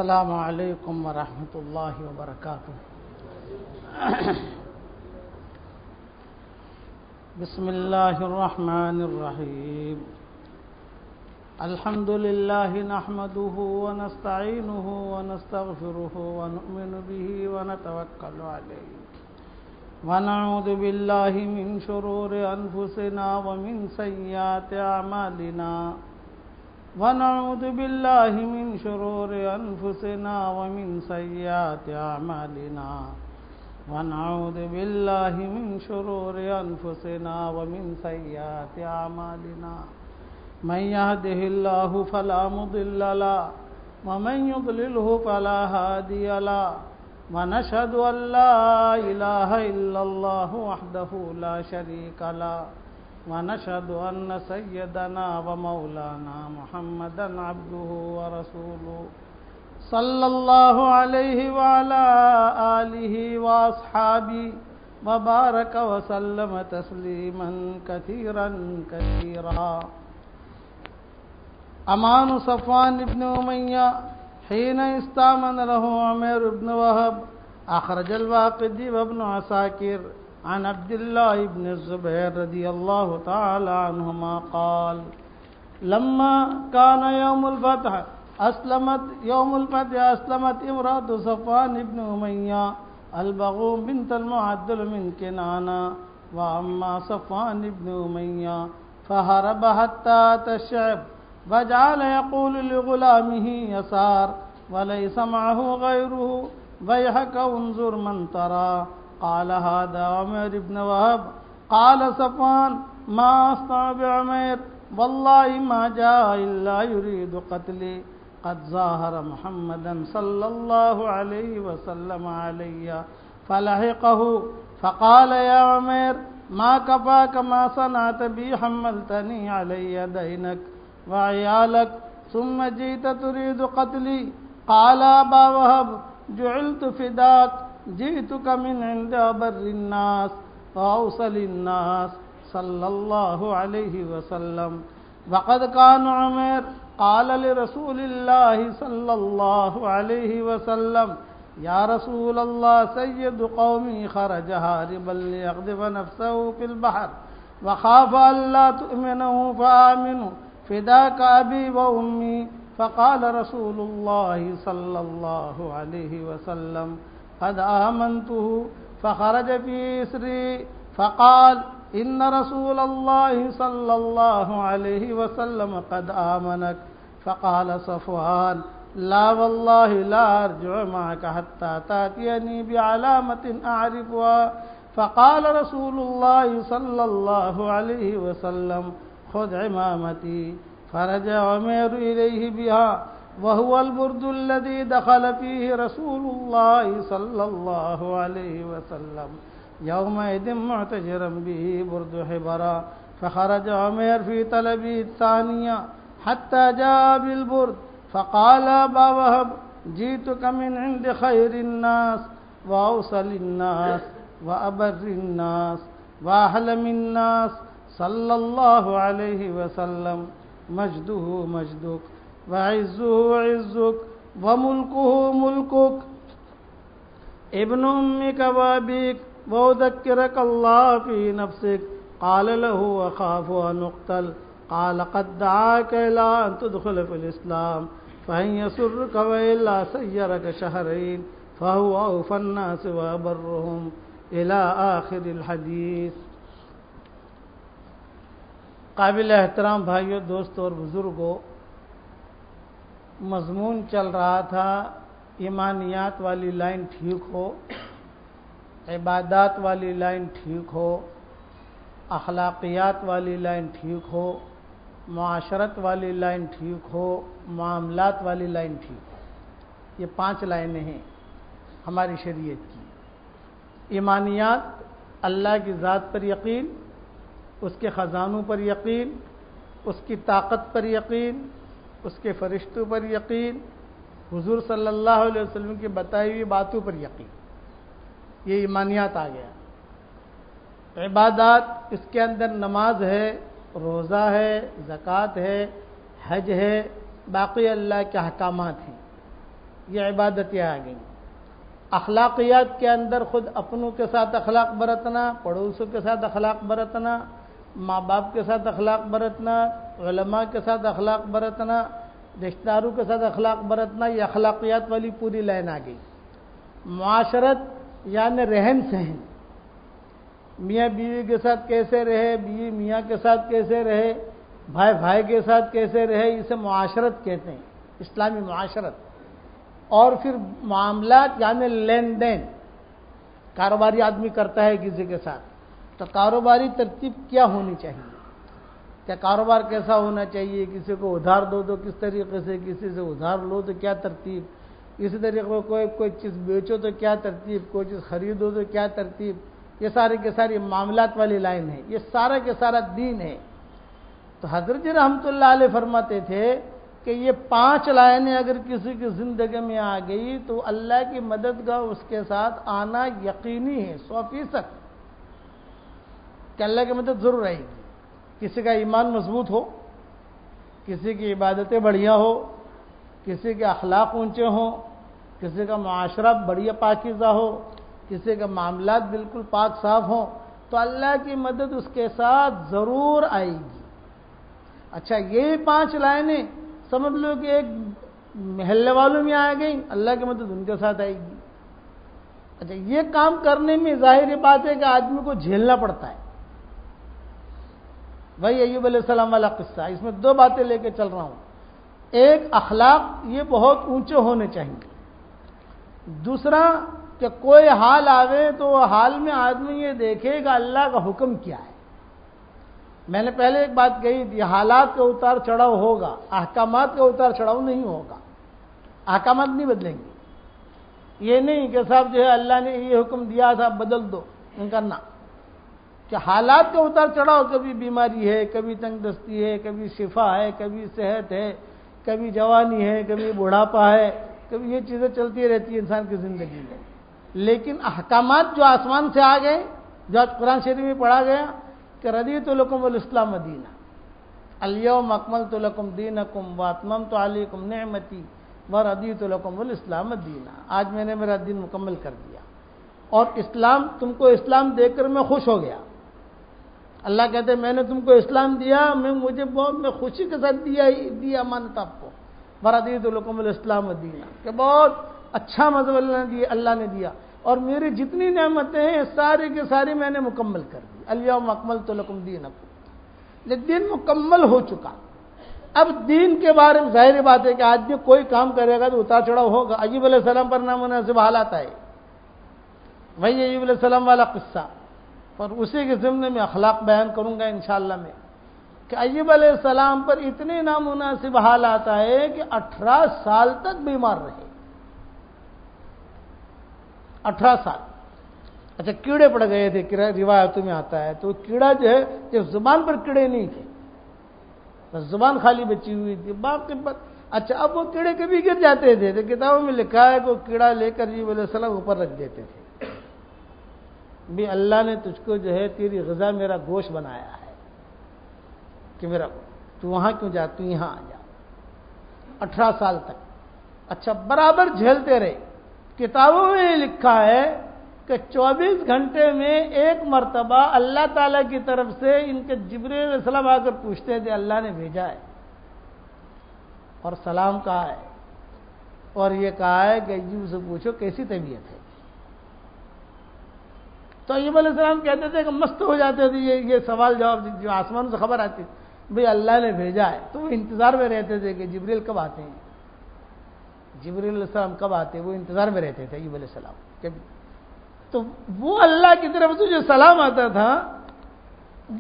السلام علیکم ورحمۃ اللہ وبرکاتہ۔ بسم اللہ الرحمن الرحیم۔ الحمد للہ نحمده ونستعینه ونستغفره ونؤمن به ونتوکل علیہ ونعوذ باللہ من شرور انفسنا ومن سیئات اعمالنا ونعوذ باللہ من شرور انفسنا ومن سیئات اعمالنا ونعوذ باللہ من شرور انفسنا ومن سیئات اعمالنا من يهده الله فلا مضل له ومن يضلله فلا هادي له ونشهد أن لا إله إلا الله وحده لا شريك له ونشهد أن سيدنا ومولانا محمدا عبده ورسوله صلى الله عليه وعلى آله وأصحابه وبارك وسلم تسليما كثيرا كثيرا۔ امان صفوان ابن امیہ حين استامن له عمير بن وهب اخرج الواقدي وابن عساكر عن عبد الله بن الزبير رضي الله تعالى عنهما قال لما كان يوم الفتح اسلمت امرأة صفوان بن امیہ البغوم بنت المعدل من كنانة واما صفوان بن امیہ فهرب حتى أتى الشعب وجعل يقول لغلامه يسار وليس معه غيره ويحك انظر من ترى قال هذا عمير بن وهب قال صفوان ما أصنع بعمير والله ما جاء إلا يريد قتلي قد ظاهر محمدا صلى الله عليه وسلم علي فلحقه فقال يا عمير ما كفاك ما صنعت بي حملتني علي دينك وعيالك ثم جئت تريد قتلي قال أبا وهب جعلت فداك جئتك من عند أبر الناس وأوصل الناس صلى الله عليه وسلم وقد كان عمير قال لرسول الله صلى الله عليه وسلم يا رسول الله سيد قومي خرج هاربا ليغضب نفسه في البحر وخاف ألا تؤمنه فآمنوا فداك أبي وأمي فقال رسول الله صلى الله عليه وسلم قد آمنته فخرج في إسري فقال إن رسول الله صلى الله عليه وسلم قد آمنك فقال صفوان لا والله لا أرجع معك حتى تأتيني بعلامة أعرفها فقال رسول الله صلى الله عليه وسلم خذ عمامتي فرجع عمير إليه بها وهو البرد الذي دخل فيه رسول الله صلى الله عليه وسلم يومئذ معتجرا به برد حبرا فخرج عمير في طلبه الثانية حتى جاء بالبرد فقال أبا وهب جئتك من عند خير الناس وأوصل الناس وأبر الناس وأحلم الناس صلى الله عليه وسلم مجده مجدك وعزه عزك وملكه ملكك ابن أمك وأبيك وأذكرك الله في نفسك قال له أخاف أن أقتل قال قد دعاك إلى أن تدخل في الإسلام فإن يسرك وإلا سيرك شهرين فهو أوفى الناس وأبرهم إلى آخر الحديث۔ قابل احترام بھائیوں، دوستوں اور بزرگوں، مضمون چل رہا تھا ایمانیات والی لائن ٹھیک ہو، عبادات والی لائن ٹھیک ہو، اخلاقیات والی لائن ٹھیک ہو، معاشرت والی لائن ٹھیک ہو، معاملات والی لائن ٹھیک ہو۔ یہ 5 لائنیں ہیں ہماری شریعت کی۔ ایمانیات، اللہ کی ذات پر یقین، اس کے خزانوں پر یقین، اس کی طاقت پر یقین، اس کے فرشتوں پر یقین، حضور صلی اللہ علیہ وسلم کی بتائی ہوئی باتوں پر یقین، یہ ایمانیات آ گیا۔ عبادات، اس کے اندر نماز ہے، روزہ ہے، زکوٰۃ ہے، حج ہے، باقی اللہ کے احکامات ہیں۔ یہ عبادتیں آ گئیں۔ اخلاقیات کے اندر خود اپنوں کے ساتھ اخلاق برتنا، پڑوسوں کے ساتھ اخلاق برتنا، ماں باپ کے ساتھ اخلاق برتنا، علماء کے ساتھ اخلاق برتنا، رشتہ داروں کے ساتھ اخلاق برتنا، یہ اخلاقیات والی پوری لائن آ گئی۔ معاشرت یعنی رہن سہن، میاں بیوی کے ساتھ کیسے رہے، بیوی میاں کے ساتھ کیسے رہے، بھائی بھائی کے ساتھ کیسے رہے، اسے معاشرت کہتے ہیں، اسلامی معاشرت۔ اور پھر معاملات یعنی لین دین، کاروباری آدمی کرتا ہے کسی کے ساتھ تو کاروباری ترتیب کیا ہونی چاہیے، کیا کاروبار کیسا ہونا چاہیے، کسی کو ادھار دو تو کس طریقے سے، کسی سے ادھار لو تو کیا ترتیب، اسی طریقے کو کوئی چیز بیچو تو کیا ترتیب، کوئی چیز خریدو تو کیا ترتیب، یہ سارے کے ساری معاملات والی لائن ہے، یہ سارا کے سارا دین ہے۔ تو حضرت رحمۃ اللہ علیہ فرماتے تھے کہ یہ 5 لائنیں اگر کسی کی زندگی میں آ گئی تو اللہ کی مدد کا اس کے ساتھ آنا یقینی ہے 100%، کہ اللہ کی مدد ضرور آئے گی۔ کسی کا ایمان مضبوط ہو، کسی کی عبادتیں بڑھیا ہو، کسی کے اخلاق اونچے ہوں، کسی کا معاشرہ بڑھیا پاکیزہ ہو، کسی کا معاملات بالکل پاک صاف ہوں، تو اللہ کی مدد اس کے ساتھ ضرور آئے گی۔ اچھا، یہ 5 لائنیں سمجھ لو کہ ایک محلے والوں میں آ گئی، اللہ کی مدد ان کے ساتھ آئے گی۔ اچھا، یہ کام کرنے میں ظاہر بات ہے کہ آدمی کو جھیلنا پڑتا ہے۔ بھائی ایوب علیہ السلام والا قصہ، اس میں 2 باتیں لے کے چل رہا ہوں۔ ایک، اخلاق یہ بہت اونچے ہونے چاہیے۔ دوسرا کہ کوئی حال آوے تو وہ حال میں آدمی یہ دیکھے کہ اللہ کا حکم کیا ہے۔ میں نے پہلے ایک بات کہی تھی، حالات کا اتار چڑھاؤ ہوگا، احکامات کا اتار چڑھاؤ نہیں ہوگا، احکامات نہیں بدلیں گے۔ یہ نہیں کہ صاحب جو ہے اللہ نے یہ حکم دیا تھا بدل دو، نہیں کرنا، کہ حالات کا اتار چڑھاؤ، کبھی بیماری ہے، کبھی تنگ دستی ہے، کبھی شفا ہے، کبھی صحت ہے، کبھی جوانی ہے، کبھی بڑھاپا ہے، کبھی یہ چیزیں چلتی رہتی ہیں انسان کی زندگی میں۔ لیکن احکامات جو آسمان سے آ گئے، جو آج قرآن شریف میں پڑھا گیا کہ رضیت لکم الاسلام دینہ، الیوم اکملت لکم دینکم واتممت علیکم نعمتی ورضیت لکم الاسلام دینہ، آج میں نے میرا دین مکمل کر دیا اور اسلام، تم کو اسلام دے کر میں خوش ہو گیا۔ اللہ کہتے ہیں میں نے تم کو اسلام دیا، میں خوشی کے ساتھ دیا امانت آپ کو، ورضیت لکم الاسلام دینہ، کہ بہت اچھا مذہب اللہ نے دیا، اور میری جتنی نعمتیں ہیں ساری کی ساری میں نے مکمل کر دی۔ الیوم اکملت لکم دینکم، یہ دین مکمل ہو چکا۔ اب دین کے بارے میں ظاہر بات ہے کہ آدمی کوئی کام کرے گا تو اتار چڑھاؤ ہوگا۔ ایوب علیہ السلام پر نامناسب حالات آئے، وہی ایوب علیہ السلام والا قصہ، اور اسی کے ضمن میں اخلاق بیان کروں گا انشاءاللہ میں، کہ ایوب علیہ السلام پر اتنے نامناسب حالات آئے کہ 18 سال تک بیمار رہے، 18 سال۔ اچھا، کیڑے پڑ گئے تھے، روایتوں میں آتا ہے، تو کیڑا جو ہے کہ زبان پر کیڑے نہیں تھے، بس زبان خالی بچی ہوئی تھی، باقی اچھا اب وہ کیڑے کبھی گر جاتے تھے تو کتابوں میں لکھا ہے کہ وہ کیڑا لے کر ایوب علیہ السلام اوپر رکھ دیتے تھے، بھی اللہ نے تجھ کو جو ہے تیری غذا میرا گوشت بنایا ہے کہ میرا تو وہاں کیوں جا، تو یہاں آ جا۔ 18 سال تک اچھا برابر جھیلتے رہے۔ کتابوں میں لکھا ہے کہ 24 گھنٹے میں ایک مرتبہ اللہ تعالیٰ کی طرف سے ان کے جبریل علیہ السلام آ کر پوچھتے تھے اللہ نے بھیجا ہے اور سلام کہا ہے، اور یہ کہا ہے کہ ایوب سے پوچھو کیسی طبیعت ہے۔ تو ایوب علیہ السلام کہتے تھے کہ مست ہو جاتے تھے، یہ سوال جواب جو آسمان سے خبر آتی بھئی اللہ نے بھیجا ہے، تو وہ انتظار میں رہتے تھے کہ جبریل کب آتے ہیں، جبریل علیہ السلام کب آتے ہیں، وہ انتظار میں رہتے تھے ایوب علیہ السلام۔ تو وہ اللہ کی طرف سے جو سلام آتا تھا،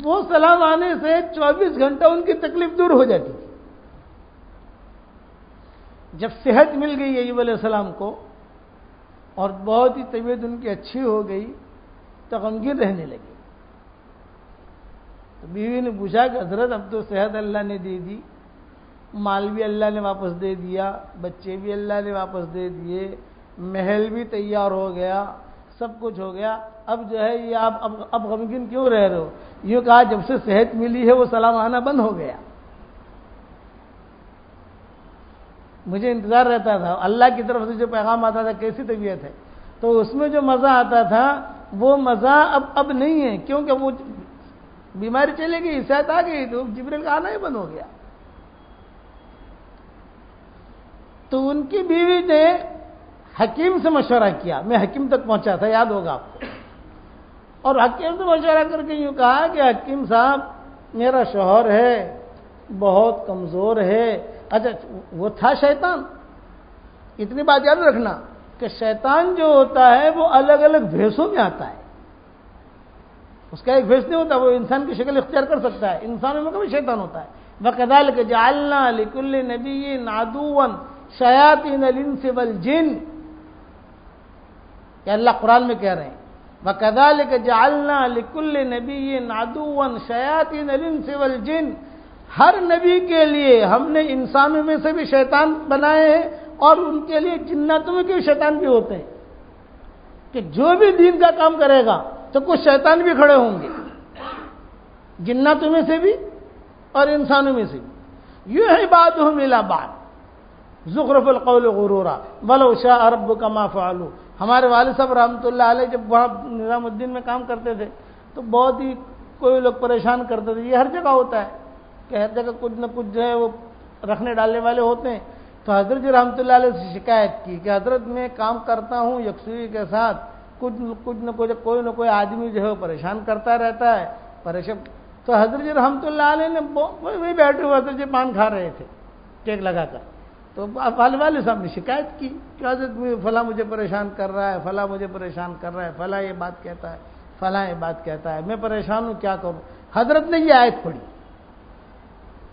وہ سلام آنے سے 24 گھنٹہ ان کی تکلیف دور ہو جاتی تھی۔ جب صحت مل گئی ایوب علیہ السلام کو اور بہت ہی طبیعت ان کی اچھی ہو گئی تو غمگین رہنے لگے۔ تو بیوی نے پوچھا کہ حضرت اب تو صحت اللہ نے دے دی، مال بھی اللہ نے واپس دے دیا، بچے بھی اللہ نے واپس دے دیے، محل بھی تیار ہو گیا، سب کچھ ہو گیا، اب جو ہے یہ آپ اب غمگین کیوں رہ رہے ہو؟ یوں کہا جب سے صحت ملی ہے وہ سلام آنا بند ہو گیا۔ مجھے انتظار رہتا تھا اللہ کی طرف سے جو پیغام آتا تھا کیسی طبیعت ہے، تو اس میں جو مزہ آتا تھا وہ مزہ اب نہیں ہے، کیونکہ وہ بیماری چلے گئی، صحت آ گئی، تو جبریل کا آنا ہی بند ہو گیا۔ تو ان کی بیوی نے حکیم سے مشورہ کیا، میں حکیم تک پہنچا تھا، یاد ہوگا آپ کو، اور حکیم سے مشورہ کر کے یوں کہا کہ حکیم صاحب میرا شوہر ہے بہت کمزور ہے۔ اچھا وہ تھا شیطان، اتنی بات یاد رکھنا کہ شیطان جو ہوتا ہے وہ الگ الگ بھیسوں میں آتا ہے، اس کا ایک بھیس نہیں ہوتا، وہ انسان کی شکل اختیار کر سکتا ہے، انسانوں میں کبھی شیطان ہوتا ہے۔ وَكَذَلِكَ جَعَلْنَا لِكُلِّ نَبِيٍّ عَدُوًّا شَيَاطِينَ الْإِنسِ وَالْجِنِّ، کہ اللہ قرآن میں کہہ رہے ہیں وَكَذَلِكَ جَعَلْنَا لِكُلِّ نَبِيٍّ عَدُوًّا شَيَاطِينَ الْإِنسِ وَالْجِنِّ، ہر نبی کے لیے ہم نے انسانوں میں سے بھی شیطان بنائے ہیں اور ان کے لیے جناتوں میں کے شیطان بھی ہوتے ہیں، کہ جو بھی دین کا کام کرے گا تو کچھ شیطان بھی کھڑے ہوں گے، جناتوں میں سے بھی اور انسانوں میں سے بھی۔ یوحی بعضهم الی بعض زخرف القول غرورا ولو شاء ربک ما فعلوا۔ ہمارے والد صاحب رحمۃ اللہ علیہ جب وہاں نظام الدین میں کام کرتے تھے تو بہت ہی کوئی لوگ پریشان کرتے تھے، یہ ہر جگہ ہوتا ہے کہ ہر جگہ کچھ نہ کچھ جو ہے وہ رکھنے ڈالنے والے ہوتے ہیں۔ تو حضرت جی رحمۃ اللہ علیہ سے شکایت کی کہ حضرت میں کام کرتا ہوں یکسوئی کے ساتھ، کچھ نہ کچھ کوئی نہ کوئی آدمی جو ہے وہ پریشان کرتا رہتا ہے، پریشان۔ تو حضرت جی رحمۃ اللہ علیہ نے وہی بیٹھے ہوئے حضرت جی پان کھا رہے تھے ٹیک لگا کر، تو والد صاحب نے شکایت کی کہ حضرت فلاں مجھے پریشان کر رہا ہے، فلاں مجھے پریشان کر رہا ہے، فلاں یہ بات کہتا ہے، فلاں یہ بات کہتا ہے، میں پریشان ہوں کیا کروں۔ حضرت نے یہ آیت پڑھی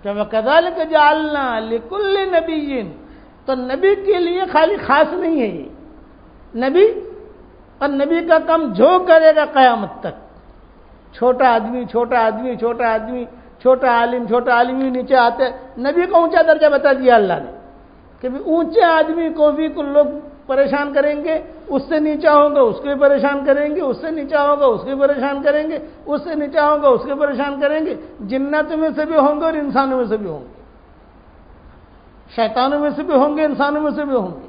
کہ وَكَذَلِكَ جَعَلْنَا لِكُلِّ نَبِيٍّ، تو نبی کے لیے خالی خاص نہیں ہے یہ نبی، اور نبی کا کام جو کرے گا قیامت تک، چھوٹا آدمی چھوٹا آدمی چھوٹا آدمی چھوٹا عالم ہی نیچے آتے، نبی کو اونچا درجہ بتا دیا اللہ نے کہ اونچے آدمی کو بھی کچھ لوگ پریشان کریں گے، اس سے نیچا ہوگا اس کو بھی پریشان کریں گے، اس سے نیچا ہوگا اس کو بھی پریشان کریں گے، اس سے نیچا ہوگا اس کو پریشان کریں گے، جناتوں میں سے بھی ہوں گے اور انسانوں میں سے بھی ہوں گے، شیطانوں میں سے بھی ہوں گے انسانوں میں سے بھی ہوں گے۔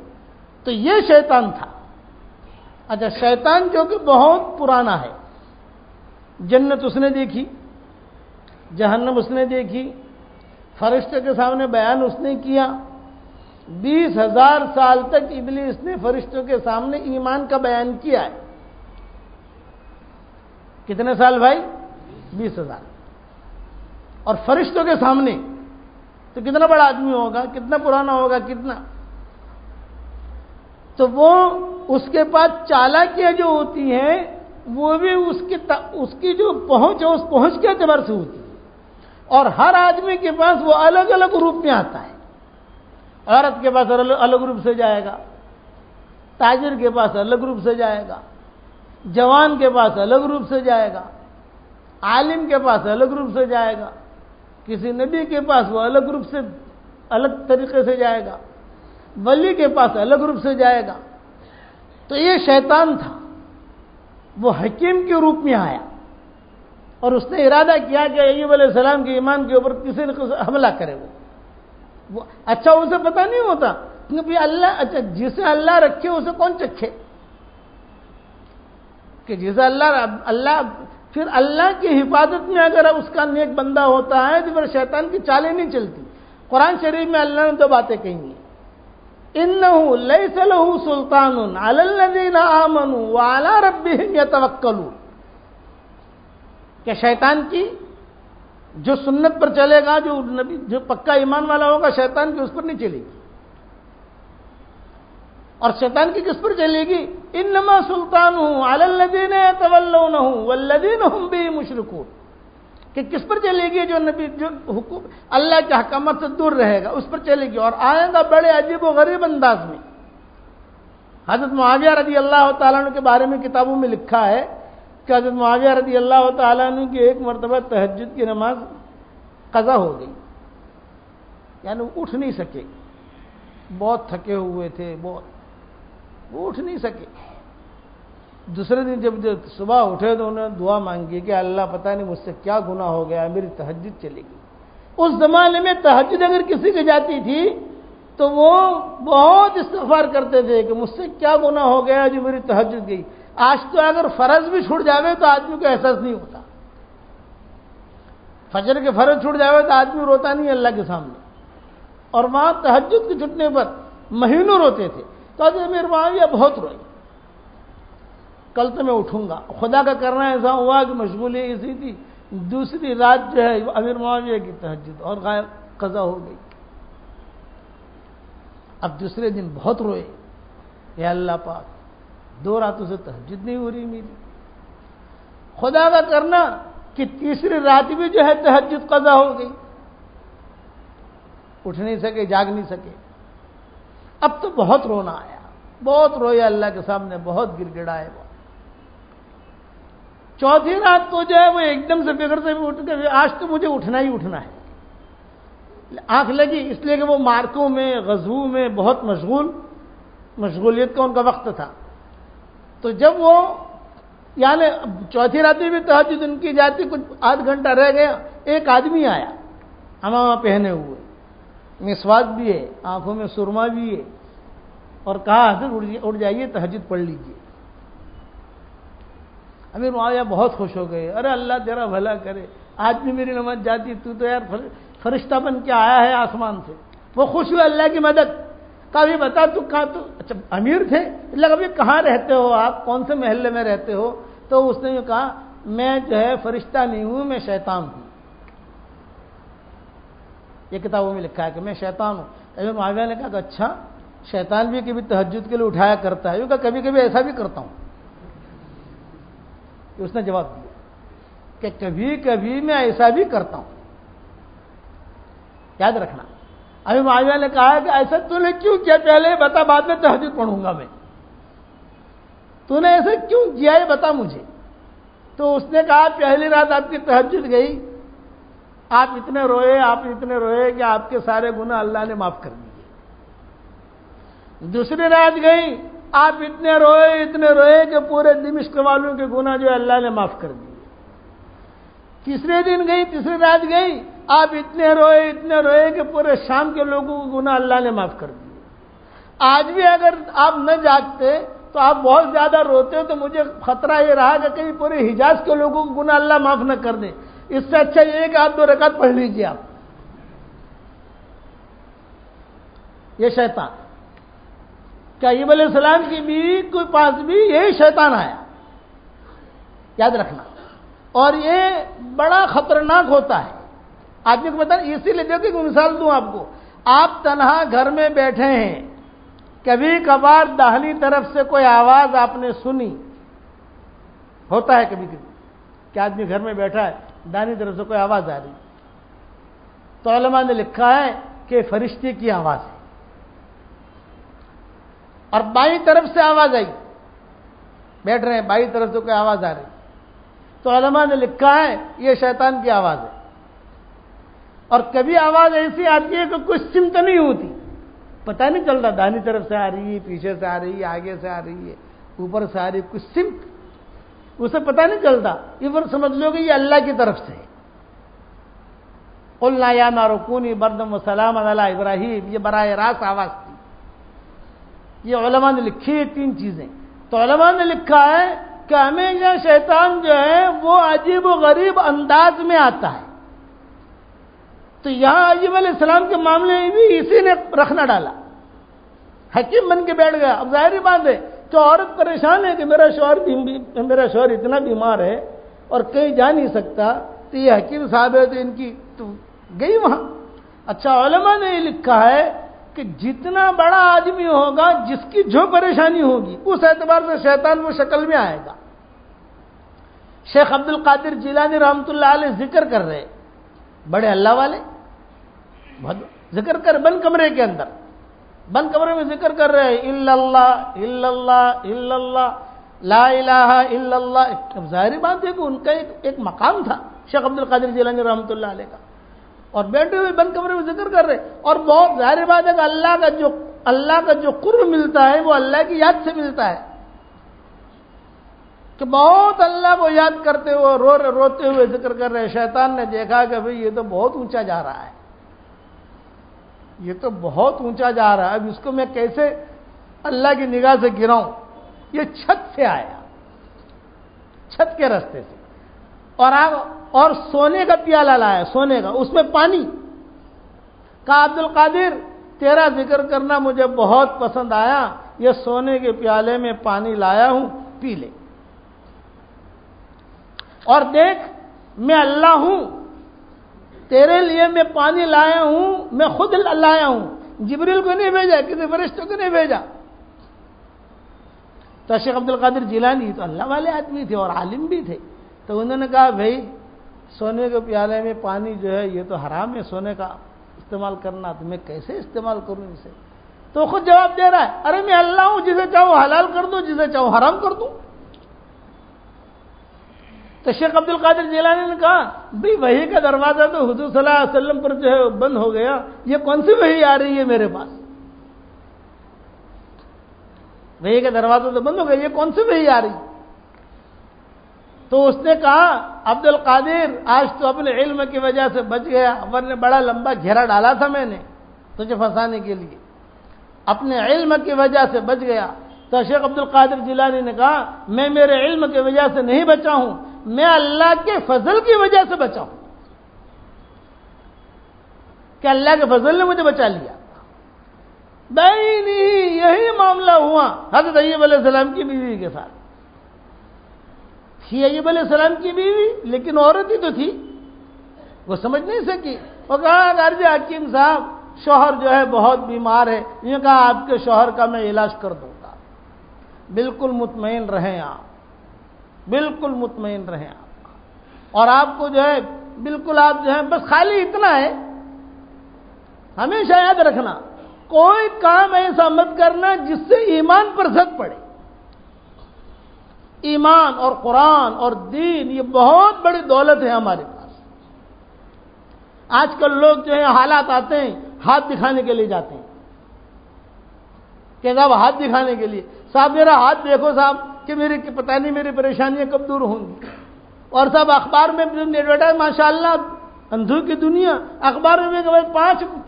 تو یہ شیطان تھا۔ اچھا شیطان جو کہ بہت پرانا ہے، جنت اس نے دیکھی، جہنم اس نے دیکھی، فرشتے کے سامنے بیان اس نے کیا، 20,000 سال تک ابلیس نے فرشتوں کے سامنے ایمان کا بیان کیا ہے۔ کتنے سال بھائی؟ 20,000۔ اور فرشتوں کے سامنے تو کتنا بڑا آدمی ہوگا، کتنا پرانا ہوگا، کتنا۔ تو وہ اس کے پاس چالاکیاں جو ہوتی ہیں وہ بھی اس کی جو پہنچ ہے اس پہنچ کے اعتبار سے ہوتی ہے، اور ہر آدمی کے پاس وہ الگ الگ روپ میں آتا ہے۔ عورت کے پاس الگ روپ سے جائے گا، تاجر کے پاس الگ روپ سے جائے گا، جوان کے پاس الگ روپ سے جائے گا، عالم کے پاس الگ روپ سے جائے گا، کسی نبی کے پاس وہ الگ روپ سے الگ طریقے سے جائے گا، ولی کے پاس الگ روپ سے جائے گا۔ تو یہ شیطان تھا، وہ حکیم کے روپ میں آیا اور اس نے ارادہ کیا کہ ایوب علیہ السلام کے ایمان کے اوپر کسی نے حملہ کرے۔ وہ اچھا اسے پتہ نہیں ہوتا کہ اللہ، اچھا جسے اللہ رکھے اسے کون چکھے، کہ جسے اللہ پھر اللہ کی حفاظت میں اگر اس کا نیک بندہ ہوتا ہے تو پھر شیطان کی چالیں نہیں چلتی۔ قرآن شریف میں اللہ نے دو باتیں کہی ہیں، اِنَّهُ لَيْسَ لَهُ سُلْطَانٌ عَلَى الَّذِينَ آمَنُوا وَعَلَى رَبِّهِمْ يَتَوَكَّلُونَ، کہ شیطان کی جو سنت پر چلے گا، جو پکا ایمان والا ہوگا، شیطان کی اس پر نہیں چلے گی۔ اور شیطان کی کس پر چلے گی؟ انما سلطانہ علی الذین یتولونہ والذین هم به مشرکون، کہ کس پر چلے گی؟ جو نبی جو حکم اللہ کے احکامات سے دور رہے گا اس پر چلے گی۔ اور آئے گا بڑے عجیب و غریب انداز میں۔ حضرت معاویہ رضی اللہ تعالیٰ عنہ کے بارے میں کتابوں میں لکھا ہے کہ حضرت معاویہ رضی اللہ تعالیٰ عنہ کی ایک مرتبہ تہجد کی نماز قضا ہو گئی، یعنی اٹھ نہیں سکے، بہت تھکے ہوئے تھے، وہ اٹھ نہیں سکے۔ دوسرے دن جب صبح اٹھے تو انہوں نے دعا مانگی کہ اللہ پتہ نہیں مجھ سے کیا گناہ ہو گیا، میری تہجد چلے گئی۔ اس زمانے میں تہجد اگر کسی کی جاتی تھی تو وہ بہت استغفار کرتے تھے کہ مجھ سے کیا گناہ ہو گیا جو میری تہجد گئی. آج تو اگر فرض بھی چھوٹ جاوے تو آدمی کو احساس نہیں ہوتا. فجر کے فرض چھوٹ جاوے تو آدمی روتا نہیں اللہ کے سامنے, اور وہاں تہجد کے چھٹنے پر مہینوں روتے تھے. تو حضرت امیر معاویہ بہت روئے. کل تو میں اٹھوں گا. خدا کا کرنا ایسا ہوا کہ مشغولی ایسی تھی, دوسری رات جو ہے امیر معاویہ کی تہجد اور قضا ہو گئی. اب دوسرے دن بہت روئے, اے اللہ پاک 2 راتوں سے تہجد نہیں ہو رہی میری. خدا کا کرنا کہ تیسری رات بھی جو ہے تہجد قضا ہو گئی. اٹھ نہیں سکے, جاگ نہیں سکے. اب تو بہت رونا آیا, بہت رویا اللہ کے سامنے, بہت گر گڑائے. وہ چوتھی رات کو جو ہے وہ ایک دم سے فکر سے اٹھ کے آج تو مجھے اٹھنا ہی اٹھنا ہے. آنکھ لگی اس لیے کہ وہ مارکوں میں, غزووں میں بہت مشغولیت کا ان کا وقت تھا. تو جب وہ یعنی چوتھی رات میں بھی تہجد ان کی جاتی, کچھ آدھ گھنٹہ رہ گیا, ایک آدمی آیا عمامہ پہنے ہوئے, مسواک بھی ہے, آنکھوں میں سرما بھی ہے, اور کہا حضرت اٹھ جائیے تہجد پڑھ لیجیے. امیر معاویہ بہت خوش ہو گئے. ارے اللہ تیرا بھلا کرے, آج بھی میری نماز جاتی, تو یار فرشتہ بن کے آیا ہے آسمان سے. وہ خوش ہوئے اللہ کی مدد. کبھی بتا تو کہاں, تو اچھا امیر تھے, اللہ کبھی کہاں رہتے ہو آپ, کون سے محلے میں رہتے ہو؟ تو اس نے کہا میں جو ہے فرشتہ نہیں ہوں, میں شیطان ہوں. یہ کتابوں میں لکھا ہے کہ میں شیطان ہوں. امیر معاویہ نے کہا کہ اچھا شیطان بھی کبھی تہجد کے لیے اٹھایا کرتا ہے؟ کہا کبھی کبھی ایسا بھی کرتا ہوں. اس نے جواب دیا کہ کبھی کبھی میں ایسا بھی کرتا ہوں. یاد رکھنا. ابھی معاویہ نے کہا کہ ایسا تو نے کیوں کیا, پہلے بتا, بعد میں تہجد پڑھوں گا میں. تو نے ایسا کیوں کیا ہے بتا مجھے. تو اس نے کہا پہلی رات آپ کی تہجد گئی, آپ اتنے روئے کہ آپ کے سارے گناہ اللہ نے معاف کر دیے. دوسری رات گئی, آپ اتنے روئے کہ پورے دمشق والوں کے گناہ جو اللہ نے معاف کر دیے. تیسرے دن گئی, تیسری رات گئی, آپ اتنے روئے کہ پورے شام کے لوگوں کو گناہ اللہ نے معاف کر دیے. آج بھی اگر آپ نہ جاگتے تو آپ بہت زیادہ روتے, تو مجھے خطرہ یہ رہا کہ کہیں پورے حجاز کے لوگوں کو گناہ اللہ معاف نہ کر دے. اس سے اچھا یہ ہے کہ آپ 2 رکعت پڑھ لیجیے. آپ یہ شیطان, کیا ایوب علیہ السلام کی بیوی کے پاس بھی یہی شیطان آیا, یاد رکھنا. اور یہ بڑا خطرناک ہوتا ہے آدمی کو بتا. اسی لیے دیکھیں کہ مثال دوں آپ کو, آپ تنہا گھر میں بیٹھے ہیں, کبھی کبھار داہنی طرف سے کوئی آواز آپ نے سنی, ہوتا ہے کبھی کبھی کہ آدمی گھر میں بیٹھا ہے, داہنی طرف سے کوئی آواز آ رہی, تو علماء نے لکھا ہے کہ فرشتے کی آواز ہے. اور بائیں طرف سے آواز آئی, بیٹھ رہے ہیں, بائیں طرف سے کوئی آواز آ رہی, تو علماء نے لکھا ہے یہ شیطان کی آواز ہے. اور کبھی آواز ایسی آتی ہے کہ کچھ سمت نہیں ہوتی, پتہ نہیں چلتا داہنی طرف سے آ رہی ہے, پیچھے سے آ رہی ہے, آگے سے آ رہی ہے, اوپر سے آ رہی ہے, کچھ سمت اسے پتہ نہیں چلتا. یہ پر سمجھ لو کہ یہ اللہ کی طرف سے ہے. قلنا یا نار کونی بردم وسلاما علی ابراہیم, یہ براہ راست آواز تھی. یہ علماء نے لکھی ہے 3 چیزیں. تو علماء نے لکھا ہے کہ ہمیشہ شیطان جو ہے وہ عجیب و غریب انداز میں آتا ہے. تو یہاں ایوب علیہ السلام کے معاملے میں بھی اسی نے رکھنا ڈالا, حکیم بن کے بیٹھ گیا. اب ظاہری بات ہے کہ عورت پریشان ہے کہ میرا شوہر اتنا بیمار ہے اور کہیں جا نہیں سکتا, تو یہ حکیم صاحب ہے تو ان کی تو گئی وہاں. اچھا علماء نے یہ لکھا ہے کہ جتنا بڑا آدمی ہوگا, جس کی جو پریشانی ہوگی, اس اعتبار سے شیطان وہ شکل میں آئے گا. شیخ عبد القادر جیلانی رحمۃ اللہ علیہ ذکر کر رہے, بڑے اللہ والے, ذکر کر بند کمرے کے اندر, بند کمرے میں ذکر کر رہے الا اللہ الا اللہ الا اللہ لا الہ الا اللہ. اب ظاہری بات ہے کہ ان کا ایک مقام تھا شیخ عبد القادر جیلانی رحمۃ اللہ علیہ کا, اور بیٹھے ہوئے بند کمرے میں ذکر کر رہے. اور بہت ظاہر بات ہے کہ اللہ کا جو قرب ملتا ہے وہ اللہ کی یاد سے ملتا ہے, کہ بہت اللہ کو یاد کرتے ہوئے روتے ہوئے ذکر کر رہے. شیطان نے دیکھا کہ بھئی یہ تو بہت اونچا جا رہا ہے, یہ تو بہت اونچا جا رہا ہے، اب اس کو میں کیسے اللہ کی نگاہ سے گراؤں؟ یہ چھت سے آیا، چھت کے راستے سے، اور سونے کا پیالہ لایا، سونے کا، اس میں پانی۔ کہا عبد القادر تیرا ذکر کرنا مجھے بہت پسند آیا، یہ سونے کے پیالے میں پانی لایا ہوں، پی لے، اور دیکھ میں اللہ ہوں، تیرے لیے میں پانی لایا ہوں، میں خود لایا ہوں، جبریل کو نہیں بھیجا، کسی فرشتے کو نہیں بھیجا۔ تو شیخ عبد القادر جیلانی تو اللہ والے آدمی تھے اور عالم بھی تھے، تو انہوں نے کہا بھائی سونے کے پیالے میں پانی جو ہے یہ تو حرام ہے سونے کا استعمال کرنا، تو میں کیسے استعمال کروں اسے؟ تو خود جواب دے رہا ہے، ارے میں اللہ ہوں، جسے چاہوں حلال کر دوں، جسے چاہوں حرام کر دوں۔ تو شیخ عبد القادر جیلانی نے کہا بھئی وحی کا دروازہ تو حضور صلی اللہ علیہ وسلم پر جو ہے بند ہو گیا، یہ کون سی وحی آ رہی ہے میرے پاس؟ وحی کا دروازہ تو بند ہو گیا، یہ کون سی وحی آ رہی؟ تو اس نے کہا عبد القادر آج تو اپنے علم کی وجہ سے بچ گیا، ورنہ بڑا لمبا گھیرا ڈالا تھا میں نے تجھے پھنسانے کے لیے، اپنے علم کی وجہ سے بچ گیا۔ تو شیخ عبد القادر جیلانی نے کہا میں میرے علم کی وجہ سے نہیں بچا ہوں، میں اللہ کے فضل کی وجہ سے بچا ہوں، کہ اللہ کے فضل نے مجھے بچا لیا۔ نہیں، یہی معاملہ ہوا حضرت ایوب علیہ السلام کی بیوی کے ساتھ۔ تھی ایوب علیہ السلام کی بیوی، لیکن عورت ہی تو تھی، وہ سمجھ نہیں سکی۔ وہ کہا غازی حکیم صاحب شوہر جو ہے بہت بیمار ہے، یہ کہا آپ کے شوہر کا میں علاج کر دوں گا، بالکل مطمئن رہیں آپ، بالکل مطمئن رہیں آپ، اور آپ کو جو ہے بالکل آپ جو ہے بس خالی اتنا ہے، ہمیشہ یاد رکھنا کوئی کام ایسا مت کرنا جس سے ایمان پر زد پڑے۔ ایمان اور قرآن اور دین یہ بہت بڑی دولت ہے ہمارے پاس۔ آج کل لوگ جو ہے حالات آتے ہیں ہاتھ دکھانے کے لیے جاتے ہیں کہ صاحب ہاتھ دکھانے کے لیے، صاحب میرا ہاتھ دیکھو صاحب کہ میری پتہ نہیں میری پریشانیاں کب دور ہوں گی، اور صاحب اخبار میں ایڈورٹائز ماشاء اللہ اندھو کی دنیا، اخبار میں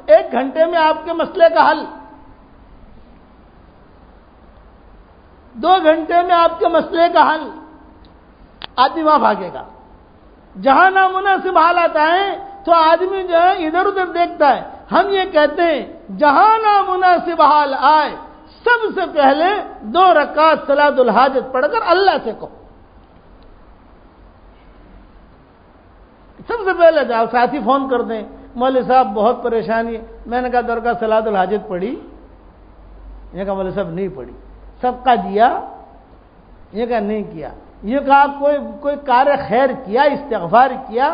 1 گھنٹے میں آپ کے مسئلے کا حل، 2 گھنٹے میں آپ کے مسئلے کا حل، آدمی وہاں بھاگے گا۔ جہاں نامناسب حالات آئیں تو آدمی جو ہے ادھر ادھر دیکھتا ہے۔ ہم یہ کہتے ہیں جہاں نامناسب حال آئے سب سے پہلے 2 رکعت صلاۃ الحاجت پڑھ کر اللہ سے کہو، سب سے پہلے جاؤ، ساتھی فون کر دیں مولوی صاحب بہت پریشانی ہے، میں نے کہا درگاہ صلاۃ الحاجت پڑھی؟ یہ کہا مولوی صاحب نہیں پڑھی۔ صدقہ دیا؟ یہ کہا نہیں کیا۔ یہ کہا کوئی کار خیر کیا، استغفار کیا؟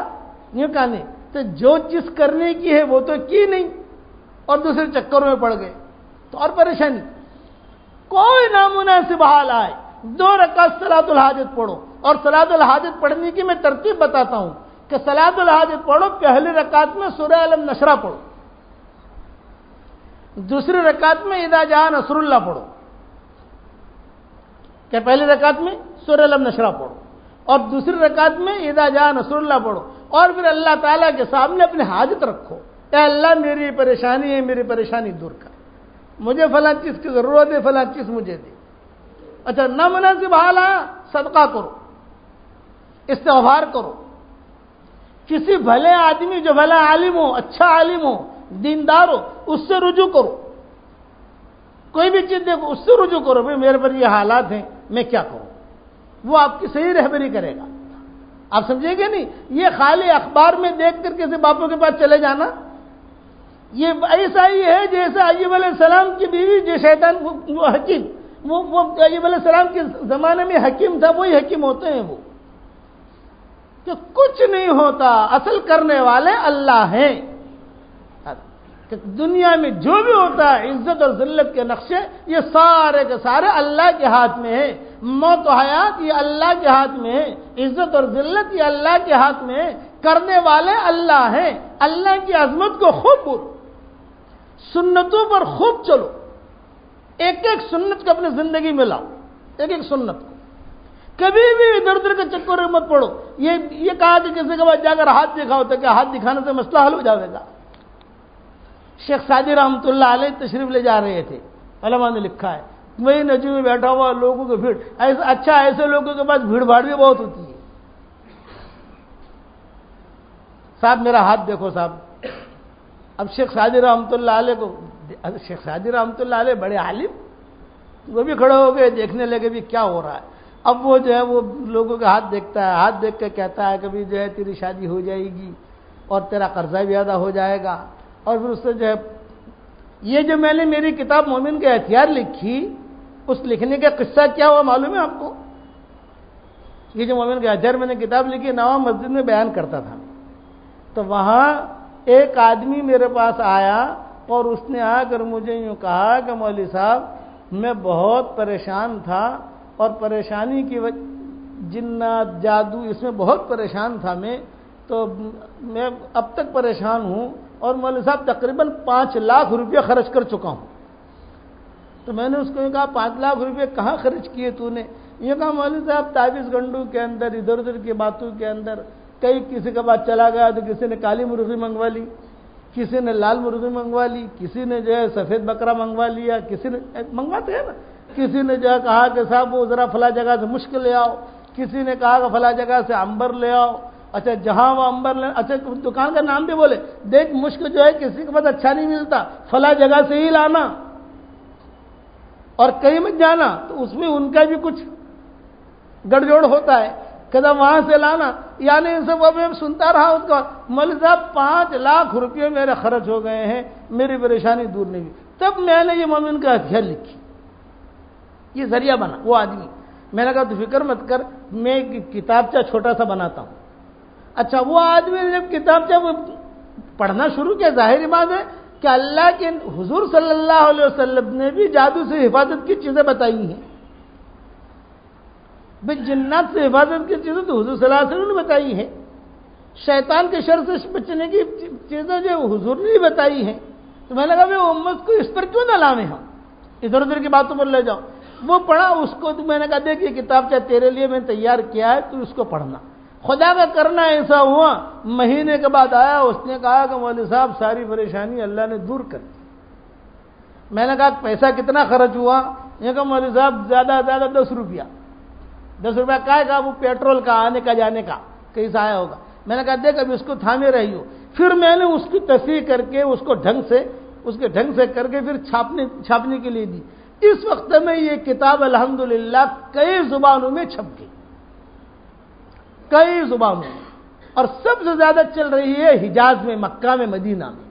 یہ کہا نہیں۔ تو جو چیز کرنے کی ہے وہ تو کی نہیں اور دوسرے چکروں میں پڑ گئے تو اور پریشانی۔ کوئی نامناسب حال آئے 2 رکعت صلاۃ الحاجت پڑھو، اور صلاۃ الحاجت پڑھنے کی میں ترتیب بتاتا ہوں کہ صلاۃ الحاجت پڑھو، پہلی رکعت میں سورہ الم نشرہ پڑھو، دوسری رکعت میں اذا جاء نصر اللہ پڑھو، کہ پہلی رکعت میں سورہ الم نشرہ پڑھو اور دوسری رکعت میں اذا جاء نصر اللہ پڑھو، اور پھر اللہ تعالیٰ کے سامنے اپنی حاجت رکھو، اے اللہ میری پریشانی ہے، میری پریشانی دور کر، مجھے فلاں چیز کی ضرورت ہے، فلاں چیز مجھے دے۔ اچھا نامناسب حال آیا، صدقہ کرو، استغفار کرو، کسی بھلے آدمی جو بھلا عالم ہو، اچھا عالم ہو، دیندار ہو، اس سے رجوع کرو، کوئی بھی چیز دیکھو اس سے رجوع کرو، بھائی میرے پر یہ حالات ہیں میں کیا کروں، وہ آپ کی صحیح رہبری کرے گا۔ آپ سمجھیں گے نہیں، یہ خالی اخبار میں دیکھ کر کسی باپوں کے پاس چلے جانا، یہ ایسا ہی ہے جیسے ایوب علیہ السلام کی بیوی، جو شیطان وہ حکیم، وہ ایوب علیہ السلام کے زمانے میں حکیم تھا، وہی حکیم ہوتے ہیں وہ، کہ کچھ نہیں ہوتا، اصل کرنے والے اللہ ہیں۔ کہ دنیا میں جو بھی ہوتا ہے عزت اور ذلت کے نقشے یہ سارے کے سارے اللہ کے ہاتھ میں ہیں، موت و حیات یہ اللہ کے ہاتھ میں ہے، عزت اور ذلت یہ اللہ کے ہاتھ میں ہے، کرنے والے اللہ ہیں۔ اللہ کی عظمت کو خوب بولو، سنتوں پر خوب چلو، ایک ایک سنت کو اپنی زندگی میں لاؤ، ایک ایک سنت کو، کبھی بھی ادھر ادھر کے چکر میں مت پڑو۔ یہ کہا کہ کسی کے بعد جا کر ہاتھ دکھاؤ تو کیا ہاتھ دکھانے سے مسئلہ حل ہو جائے گا؟ شیخ سعدی رحمۃ اللہ علیہ تشریف لے جا رہے تھے، علماء نے لکھا ہے، وہی نجوم میں بیٹھا ہوا لوگوں کی بھیڑ، ایسے لوگوں کے پاس بھیڑ بھاڑ بھی بہت ہوتی ہے۔ صاحب میرا ہاتھ دیکھو صاحب، اب شیخ سعدی رحمۃ اللہ علیہ کو، شیخ سعدی رحمۃ اللہ علیہ بڑے عالم، وہ بھی کھڑے ہو گئے، دیکھنے لگے بھی کیا ہو رہا ہے۔ اب وہ جو ہے وہ لوگوں کا ہاتھ دیکھتا ہے، ہاتھ دیکھ کے کہتا ہے کبھی جو ہے تیری شادی ہو جائے گی اور تیرا قرضہ بھی ادا ہو جائے گا، اور پھر اس سے جو ہے یہ جو میں نے میری کتاب مومن کے ہتھیار لکھی، اس لکھنے کا قصہ کیا ہوا معلوم ہے آپ کو؟ یہ جو مومن کے ہتھیار میں نے کتاب لکھی، نوام مسجد میں بیان کرتا تھا، تو وہاں ایک آدمی میرے پاس آیا اور اس نے آ کر مجھے یوں کہا کہ مولوی صاحب میں بہت پریشان تھا، اور پریشانی کی وجہ جنات جادو اس میں بہت پریشان تھا میں، تو میں اب تک پریشان ہوں، اور مولوی صاحب تقریباً 5 لاکھ روپے خرچ کر چکا ہوں۔ تو میں نے اس کو کہا 5 لاکھ روپے کہاں خرچ کیے تو نے؟ یہ کہا مولوی صاحب تعویذ گنڈوں کے اندر، ادھر ادھر کی باتوں کے اندر، کئی کسی کے بعد چلا گیا تو کسی نے کالی مرغی منگوا لی، کسی نے لال مرغی منگوا لی، کسی نے جو ہے سفید بکرا منگوا لیا، کسی نے منگواتے ہیں نا، کسی نے جو ہے کہا کہ صاحب وہ ذرا فلاں جگہ سے مشک لے آؤ، کسی نے کہا کہ فلاں جگہ سے عنبر لے آؤ، اچھا جہاں وہ عنبر لے، اچھا دکان کا نام بھی بولے، دیکھ مشک جو ہے کسی کے پاس اچھا نہیں ملتا، فلاں جگہ سے ہی لانا، اور کہیں مت جانا، تو اس میں ان کا بھی کچھ گڑ جوڑ ہوتا ہے، کہتا وہاں سے لانا، یعنی ان سب میں سنتا رہا اس کا، مولوی صاحب 5 لاکھ روپے میرے خرچ ہو گئے ہیں، میری پریشانی دور نہیں ہوئی۔ تب میں نے یہ مومن کا ہتھیار لکھی، یہ ذریعہ بنا وہ آدمی۔ میں نے کہا تو فکر مت کر، میں کتابچہ چھوٹا سا بناتا ہوں۔ اچھا وہ آدمی نے جب کتابچہ پڑھنا شروع کیا، ظاہری بات ہے کہ اللہ کے حضور صلی اللہ علیہ وسلم نے بھی جادو سے حفاظت کی چیزیں بتائی ہیں، جنات سے حفاظت کی چیزیں تو حضور صلی اللہ علیہ وسلم نے بتائی ہیں، شیطان کے شر سے بچنے کی چیزیں جو حضور نے بھی بتائی ہیں، تو میں نے کہا میں امت کو اس پر کیوں نہ لامے ہم، ادھر ادھر کی باتوں پر لے جاؤ۔ وہ پڑھا اس کو، تو میں نے کہا دیکھ یہ کتاب چاہے تیرے لیے میں تیار کیا ہے، تو اس کو پڑھنا۔ خدا کا کرنا ایسا ہوا، مہینے کے بعد آیا، اس نے کہا کہ مولوی صاحب ساری پریشانی اللہ نے دور کر دی۔ میں نے کہا پیسہ کتنا خرچ ہوا؟ یہ کہا مولوی صاحب زیادہ زیادہ 10 روپیہ۔ 10 روپیہ کہا وہ پیٹرول کا آنے کا جانے کا کہیں سے آیا ہوگا۔ میں نے کہا دیکھ ابھی اس کو تھامے رہی ہو۔ پھر میں نے اس کی تصحیح کر کے اس کو اس کے ڈھنگ سے کر کے پھر چھاپنے کے لیے دی۔ اس وقت میں یہ کتاب الحمدللہ کئی زبانوں میں چھپ گئی، کئی زبانوں میں، اور سب سے زیادہ چل رہی ہے حجاز میں، مکہ میں، مدینہ میں۔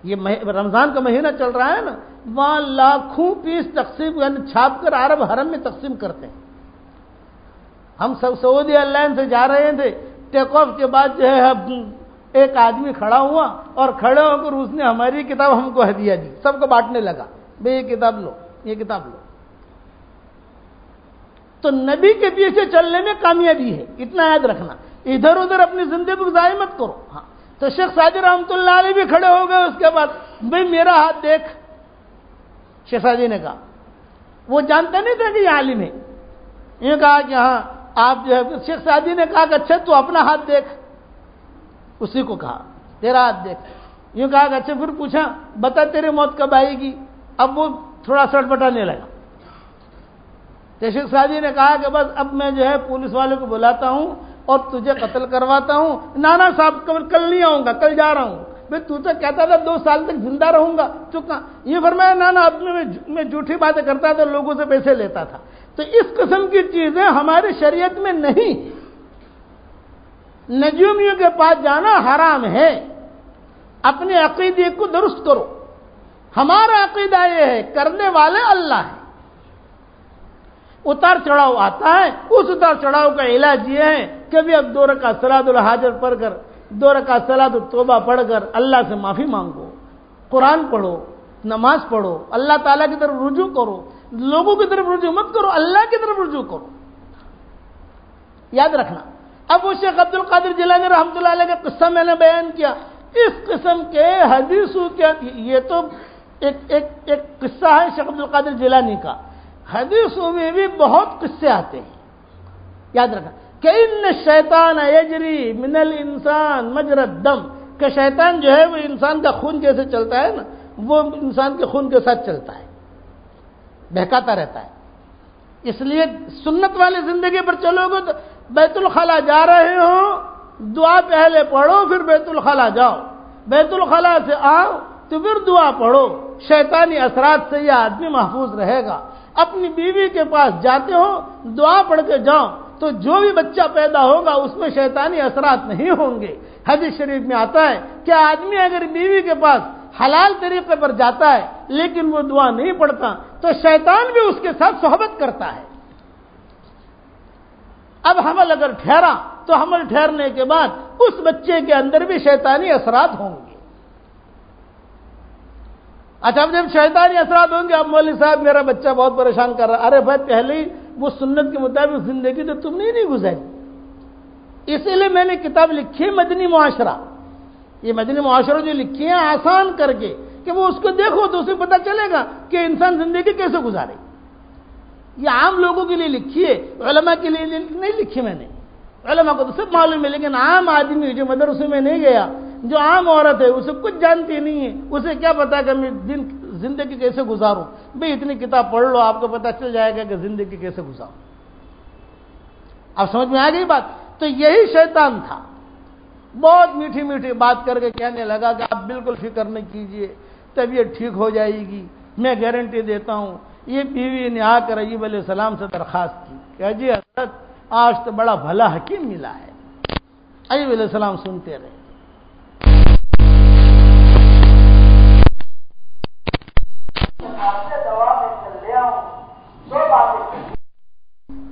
یہ رمضان کا مہینہ چل رہا ہے نا، وہاں لاکھوں پیس تقسیم یعنی چھاپ کر عرب حرم میں تقسیم کرتے ہیں۔ ہم سب سعودی ایئر لائن سے جا رہے تھے، ٹیک آف کے بعد جو ہے ایک آدمی کھڑا ہوا اور کھڑے ہو کر اس نے ہماری کتاب ہم کو ہدیہ دی، سب کو بانٹنے لگا، بھئی یہ کتاب لو، یہ کتاب لو۔ تو نبی کے پیچھے چلنے میں کامیابی ہے، اتنا یاد رکھنا، ادھر ادھر اپنی زندگی کو ضائع مت کرو۔ ہاں تو شیخ سعدی رحمۃ اللہ علیہ بھی کھڑے ہو گئے، اس کے بعد بھئی میرا ہاتھ دیکھ، شیخ سعدی نے کہا، وہ جانتے نہیں تھے کہ یہ عالم ہے، یہ کہا کہ ہاں آپ جو ہے، شیخ سعدی نے کہا کہ اچھا تو اپنا ہاتھ دیکھ، اسی کو کہا تیرا ہاتھ دیکھ، یوں کہا کہ اچھا پھر پوچھا بتا تیری موت کب آئے گی؟ اب وہ تھوڑا سٹ بٹانے لگا۔ تو شیخ سعدی نے کہا کہ بس اب میں جو ہے پولیس والے کو بلاتا ہوں اور تجھے قتل کرواتا ہوں۔ نانا صاحب کل نہیں آؤں گا، کل جا رہا ہوں۔ بھائی تو کہتا تھا 2 سال تک زندہ رہوں گا، تو یہ فرمایا نانا اب میں جھوٹی باتیں کرتا تھا، لوگوں سے پیسے لیتا تھا۔ تو اس قسم کی چیزیں ہماری شریعت میں نہیں، نجومیوں کے پاس جانا حرام ہے۔ اپنے عقیدے کو درست کرو۔ ہمارا عقیدہ یہ ہے کرنے والے اللہ ہیں، اتار چڑھاؤ آتا ہے، اس اتار چڑھاؤ کا علاج یہ ہے کہ بھی اب 2 رکعت صلاۃ الحاجت پڑھ کر، 2 رکعت صلاۃ التوبہ پڑھ کر اللہ سے معافی مانگو، قرآن پڑھو، نماز پڑھو، اللہ تعالیٰ کی طرف رجوع کرو، لوگوں کی طرف رجوع مت کرو، اللہ کی طرف رجوع کرو۔ یاد رکھنا، اب وہ شیخ عبد القادر جیلانی رحمۃ اللہ علیہ کا قصہ میں نے بیان کیا، اس قسم کے حدیثوں کے، یہ تو ایک قصہ ہے شیخ عبد القادر جیلانی کا، حدیثوں میں بھی بہت قصے آتے ہیں۔ یاد رکھنا کہ ان الشیطان یجری من الانسان مجرى الدم، کہ شیطان جو ہے وہ انسان کا خون جیسے چلتا ہے نا، وہ انسان کے خون کے ساتھ چلتا ہے، بہکاتا رہتا ہے۔ اس لیے سنت والی زندگی پر چلو گے تو بیت الخلا جا رہے ہو، دعا پہلے پڑھو پھر بیت الخلا جاؤ، بیت الخلا سے آؤ تو پھر دعا پڑھو، شیطانی اثرات سے یہ آدمی محفوظ رہے گا۔ اپنی بیوی کے پاس جاتے ہو، دعا پڑھ کے جاؤ تو جو بھی بچہ پیدا ہوگا اس میں شیطانی اثرات نہیں ہوں گے۔ حدیث شریف میں آتا ہے کہ آدمی اگر بیوی کے پاس حلال طریقے پر جاتا ہے لیکن وہ دعا نہیں پڑھتا تو شیطان بھی اس کے ساتھ صحبت کرتا ہے۔ اب حمل اگر ٹھہرا تو حمل ٹھہرنے کے بعد اس بچے کے اندر بھی شیطانی اثرات ہوں گے۔ اچھا، اب جب شیطانی اثرات ہوں گے، اب مولوی صاحب میرا بچہ بہت پریشان کر رہا ہے، ارے بھائی پہلے ہی وہ سنت کے مطابق زندگی تو تم نے نہیں گزاری، اسی لیے میں نے کتاب لکھی مدنی معاشرہ۔ یہ مدنی معاشرہ جو لکھی ہے آسان کر کے کہ وہ اس کو دیکھو تو اسے پتہ چلے گا کہ انسان زندگی کیسے گزارے۔ یہ عام لوگوں کے لیے لکھی ہے، علماء کے لیے نہیں لکھی میں نے، علماء کو تو سب معلوم ہے، لیکن عام آدمی جو مدرسے میں نہیں گیا، جو عام عورت ہے اسے کچھ جانتی نہیں ہے، اسے کیا پتا کہ میں زندگی کیسے گزاروں۔ بھئی اتنی کتاب پڑھ لو، آپ کو پتہ چل جائے گا کہ زندگی کیسے گزاروں۔ اب سمجھ میں آ گئی بات؟ تو یہی شیطان تھا، بہت میٹھی میٹھی بات کر کے کہنے لگا کہ آپ بالکل فکر نہ کیجئے، طبیعت ٹھیک ہو جائے گی، میں گارنٹی دیتا ہوں۔ یہ بیوی نے آ کر ایوب علیہ السلام سے درخواست کی کہ جی حضرت آج تو بڑا بھلا حکیم ملا ہے۔ ایوب علیہ السلام سنتے رہے۔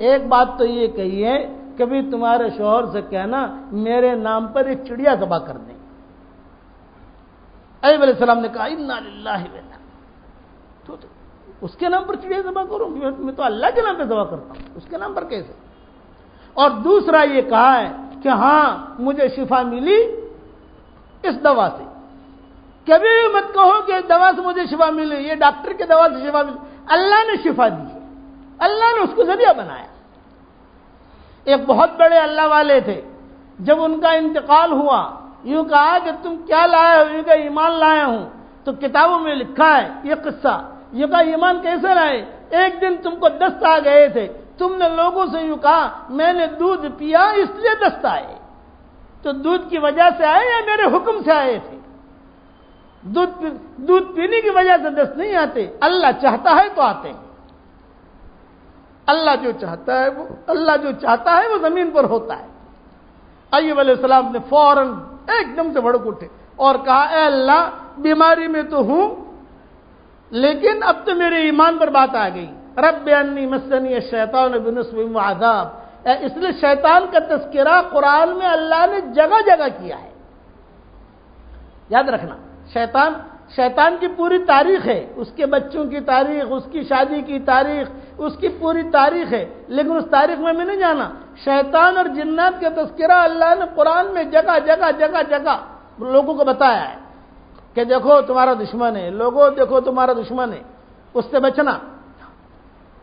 ایک بات تو یہ کہی ہے، کبھی تمہارے شوہر سے کہنا میرے نام پر ایک چڑیا ذبح کر دیں۔ ایوب علیہ السلام نے کہا انا للہ و انا، تو اس کے نام پر چڑیا ذبح کروں؟ میں تو اللہ کے نام پہ ذبح کرتا ہوں، اس کے نام پر کیسے؟ اور دوسرا یہ کہا ہے کہ ہاں مجھے شفا ملی اس دوا سے۔ کبھی بھی مت کہو کہ اس دوا سے مجھے شفا ملی، یہ ڈاکٹر کی دوا سے شفا ملی، اللہ نے شفا دی ہے، اللہ نے اس کو ذریعہ بنایا۔ ایک بہت بڑے اللہ والے تھے، جب ان کا انتقال ہوا یوں کہا کہ تم کیا لائے ہو؟ یوں کہ ایمان لائے ہوں۔ تو کتابوں میں لکھا ہے یہ قصہ، یہ کہا ایمان کیسے لائے؟ ایک دن تم کو دست آ گئے تھے، تم نے لوگوں سے یوں کہا میں نے دودھ پیا اس لیے دست آئے۔ تو دودھ کی وجہ سے آئے یا میرے حکم سے آئے تھے؟ دودھ پینے کی وجہ سے دست نہیں آتے، اللہ چاہتا ہے تو آتے ہیں۔ اللہ جو چاہتا ہے وہ زمین پر ہوتا ہے۔ ایوب علیہ السلام نے فوراً ایک دم سے بھڑک اٹھے اور کہا اے اللہ بیماری میں تو ہوں لیکن اب تو میرے ایمان پر بات آ گئی۔ رب انی مسنی الشیطان بنصب وعذاب، اس لیے شیطان کا تذکرہ قرآن میں اللہ نے جگہ جگہ کیا ہے۔ یاد رکھنا، شیطان کی پوری تاریخ ہے، اس کے بچوں کی تاریخ، اس کی شادی کی تاریخ، اس کی پوری تاریخ ہے، لیکن اس تاریخ میں نہیں جانا۔ شیطان اور جنات کا تذکرہ اللہ نے قرآن میں جگہ جگہ لوگوں کو بتایا ہے کہ دیکھو تمہارا دشمن ہے، لوگوں دیکھو تمہارا دشمن ہے، اس سے بچنا۔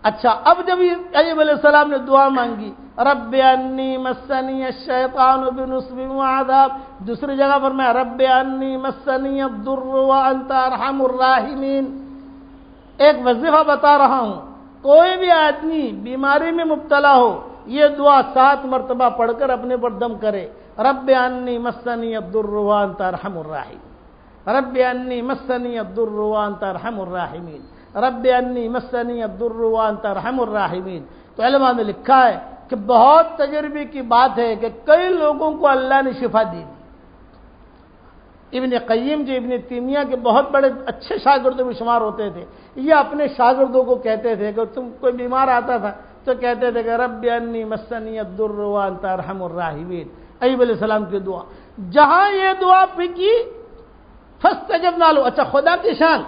اچھا، اب جب ایوب علیہ السلام نے دعا مانگی رب انی مسنی الشیطان بنصب وعذاب، دوسری جگہ پر میں رب انی مسنی الضر وانت ارحم الراحمین۔ ایک وظیفہ بتا رہا ہوں، کوئی بھی آدمی بیماری میں مبتلا ہو یہ دعا 7 مرتبہ پڑھ کر اپنے پر دم کرے، رب انی مسنی الضر وانت ارحم الراحمین، رب انی مسنی الضر وانت ارحم الراحمین، رب انی مسنی الضر وانت ارحم الراحمین۔ تو علماء نے لکھا ہے کہ بہت تجربے کی بات ہے کہ کئی لوگوں کو اللہ نے شفا دی۔ ابن قیم جو ابن تیمیہ کے بہت بڑے اچھے شاگردوں میں شمار ہوتے تھے، یہ اپنے شاگردوں کو کہتے تھے کہ تم کوئی بیمار آتا تھا تو کہتے تھے کہ رب انی مسنی الضر وانت ارحم الراحمین، ایوب علیہ السلام کی دعا۔ جہاں یہ دعا پھکی فاستجبنا له۔ اچھا، خدا کی شان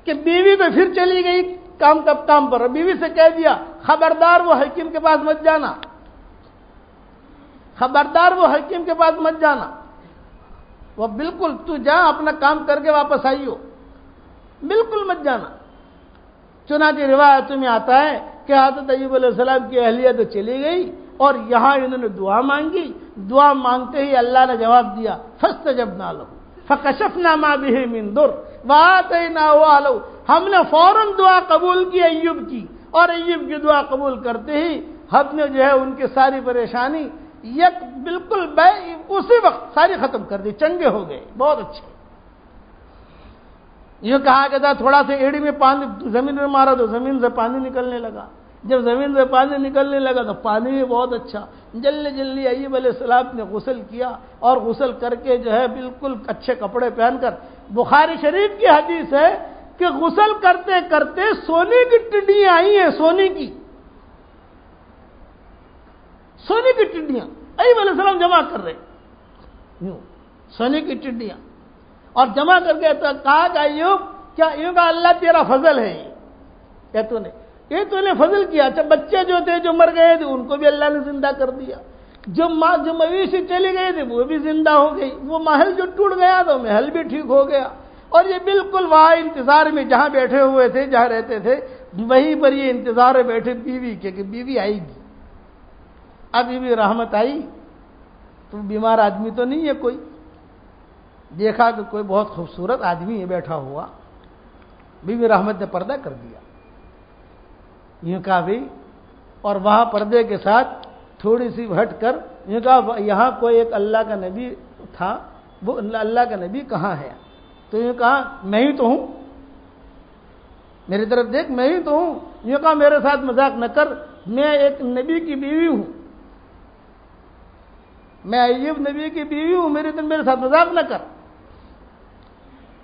کہ بیوی تو پھر چلی گئی کام پر، بیوی سے کہہ دیا خبردار وہ حکیم کے پاس مت جانا، خبردار وہ حکیم کے پاس مت جانا، وہ بالکل تو جا اپنا کام کر کے واپس آئیو، بالکل مت جانا۔ چنانچہ روایتوں میں آتا ہے کہ حضرت ایوب علیہ السلام کی اہلیہ تو چلی گئی اور یہاں انہوں نے دعا مانگی دعا مانگتے ہی اللہ نے جواب دیا، فاستجبنا له فکشفنا ما به من ضر وآتیناه اہلہ، ہم نے فوراً دعا قبول کی ایوب کی، اور ایوب کی دعا قبول کرتے ہی ہم نے جو ہے ان کی ساری پریشانی یک بالکل اسی وقت ساری ختم کر دی، چنگے ہو گئے، بہت اچھے۔ یہ کہا کہ تھا تھوڑا سا ایڑی میں پانی زمین میں مارا تو زمین سے پانی نکلنے لگا، جب زمین سے پانی نکلنے لگا تو پانی بھی بہت اچھا۔ جلدی ایوب علیہ السلام نے غسل کیا، اور غسل کر کے جو ہے بالکل اچھے کپڑے پہن کر، بخاری شریف کی حدیث ہے کہ غسل کرتے کرتے سونے کی ٹڈیاں آئی ہیں، سونے کی ٹڈیاں ایوب علیہ السلام جمع کر رہے، سونے کی ٹڈیاں، اور جمع کر کے تو کہا کہ ایوب کیا؟ ایوب کا اللہ تیرا فضل ہے، یہ تو نے فضل کیا۔ اچھا بچے جو تھے جو مر گئے تھے ان کو بھی اللہ نے زندہ کر دیا، جو مویشی چلی گئی تھی وہ بھی زندہ ہو گئی، وہ محل جو ٹوٹ گیا تو محل بھی ٹھیک ہو گیا، اور یہ بالکل وہاں انتظار میں جہاں بیٹھے ہوئے تھے، جہاں رہتے تھے وہیں پر یہ انتظار میں بیٹھے بیوی کے کہ بیوی آئے گی۔ اب بیوی رحمت آئی تو بیمار آدمی تو نہیں ہے کوئی، دیکھا کہ کوئی بہت خوبصورت آدمی ہے بیٹھا ہوا، بیوی رحمت نے پردہ کر دیا، یوں کہا بھی، اور وہاں پردے کے ساتھ تھوڑی سی ہٹ کر یوں کہا یہاں کوئی ایک اللہ کا نبی تھا، وہ اللہ کا نبی کہاں ہے؟ تو یوں کہا میں ہی تو ہوں، میری طرف دیکھ، میں ہی تو ہوں۔ یوں کہا میرے ساتھ مذاق نہ کر، میں ایک نبی کی بیوی ہوں، میں ایوب نبی کی بیوی ہوں، میرے ساتھ مذاق نہ کر۔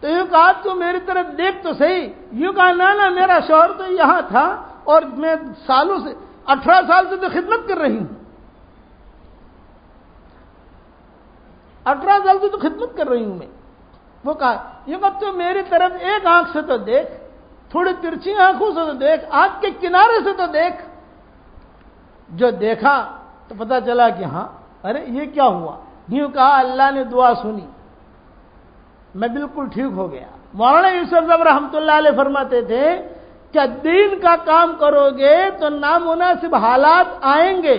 تو یوں کہا تو میری طرف دیکھ تو صحیح، یوں کہا نہ میرا شوہر تو یہاں تھا، اور میں سالوں سے 18 سال سے تو خدمت کر رہی ہوں، 18 سال سے تو خدمت کر رہی ہوں میں۔ وہ کہا یہ کہا تو میری طرف ایک آنکھ سے تو دیکھ، تھوڑی ترچھی آنکھوں سے تو دیکھ، آنکھ کے کنارے سے تو دیکھ۔ جو دیکھا تو پتا چلا کہ ہاں، ارے یہ کیا ہوا؟ یوں کہا اللہ نے دعا سنی، میں بالکل ٹھیک ہو گیا۔ مولانا یوسف صاحب رحمۃ اللہ علیہ فرماتے تھے کہ دین کا کام کرو گے تو نامناسب حالات آئیں گے،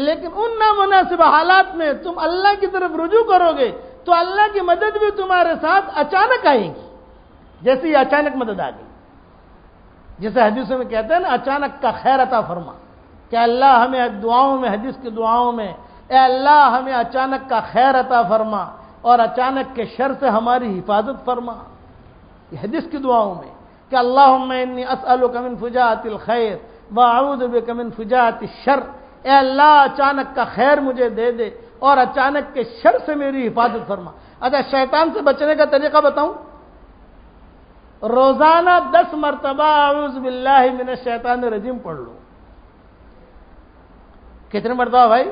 لیکن ان نامناسب حالات میں تم اللہ کی طرف رجوع کرو گے تو اللہ کی مدد بھی تمہارے ساتھ اچانک آئے گی، جیسے یہ اچانک مدد آ گئی، جیسے حدیثوں میں کہتے ہیں نا اچانک کا خیر عطا فرما، کہ اللہ ہمیں دعاؤں میں، حدیث کی دعاؤں میں، اے اللہ ہمیں اچانک کا خیر عطا فرما اور اچانک کے شر سے ہماری حفاظت فرما، یہ حدیث کی دعاؤں میں، کہ اللہم انی اسألک من فجاءۃ الخیر واعوذ بک من فجاءۃ الشر، اے اللہ اچانک کا خیر مجھے دے دے اور اچانک کے شر سے میری حفاظت فرما۔ اچھا شیطان سے بچنے کا طریقہ بتاؤں؟ روزانہ 10 مرتبہ اعوذ باللہ من الشیطان الرجیم پڑھ لو۔ کتنے مرتبہ بھائی؟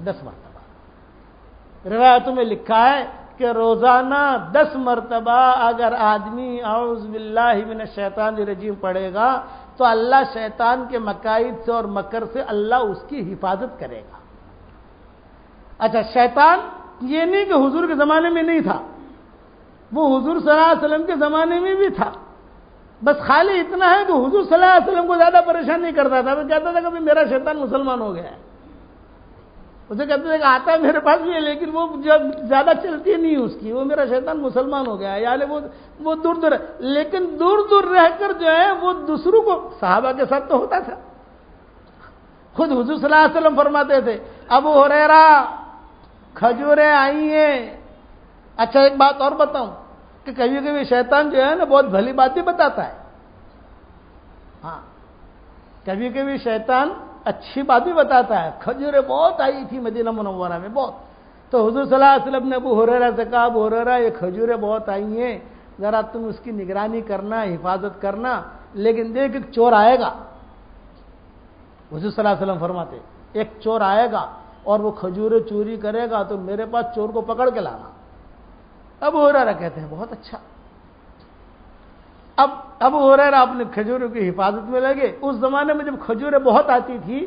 10 مرتبہ۔ روایتوں میں لکھا ہے کہ روزانہ 10 مرتبہ اگر آدمی اعوذ باللہ من الشیطان الرجیم پڑھے گا تو اللہ شیطان کے مکائد سے اور مکر سے اللہ اس کی حفاظت کرے گا۔ اچھا شیطان یہ نہیں کہ حضور کے زمانے میں نہیں تھا، وہ حضور صلی اللہ علیہ وسلم کے زمانے میں بھی تھا، بس خالی اتنا ہے کہ حضور صلی اللہ علیہ وسلم کو زیادہ پریشان نہیں کرتا تھا، وہ کہتا تھا کہ میرا شیطان مسلمان ہو گیا ہے، اسے کہتے تھے کہ آتا ہے میرے پاس بھی ہے لیکن وہ جب زیادہ چلتی نہیں اس کی، وہ میرا شیطان مسلمان ہو گیا ہے، یعنی وہ دور دور، لیکن دور دور رہ کر جو ہے وہ دوسروں کو، صحابہ کے ساتھ تو ہوتا تھا، خود حضور صلی اللہ علیہ وسلم فرماتے تھے ابو ہریرہ کھجوریں آئی ہیں۔ اچھا ایک بات اور بتاؤں کہ کبھی کبھی شیطان جو ہے نا بہت بھلی باتیں بتاتا ہے، ہاں کبھی کبھی شیطان اچھی بات بھی بتاتا ہے۔ کھجوریں بہت آئی تھی مدینہ منورہ میں بہت، تو حضور صلی اللہ علیہ وسلم نے ابو ہریرہ سے کہا ابو ہریرہ یہ کھجوریں بہت آئی ہیں، ذرا تم اس کی نگرانی کرنا، حفاظت کرنا، لیکن دیکھ ایک چور آئے گا۔ حضور صلی اللہ علیہ وسلم فرماتے ایک چور آئے گا اور وہ کھجوریں چوری کرے گا تو میرے پاس چور کو پکڑ کے لانا۔ ابو ہریرہ کہتے ہیں بہت اچھا۔ اب ابو ہریرہ اپنے کھجوروں کی حفاظت میں لگے۔ اس زمانے میں جب کھجوریں بہت آتی تھی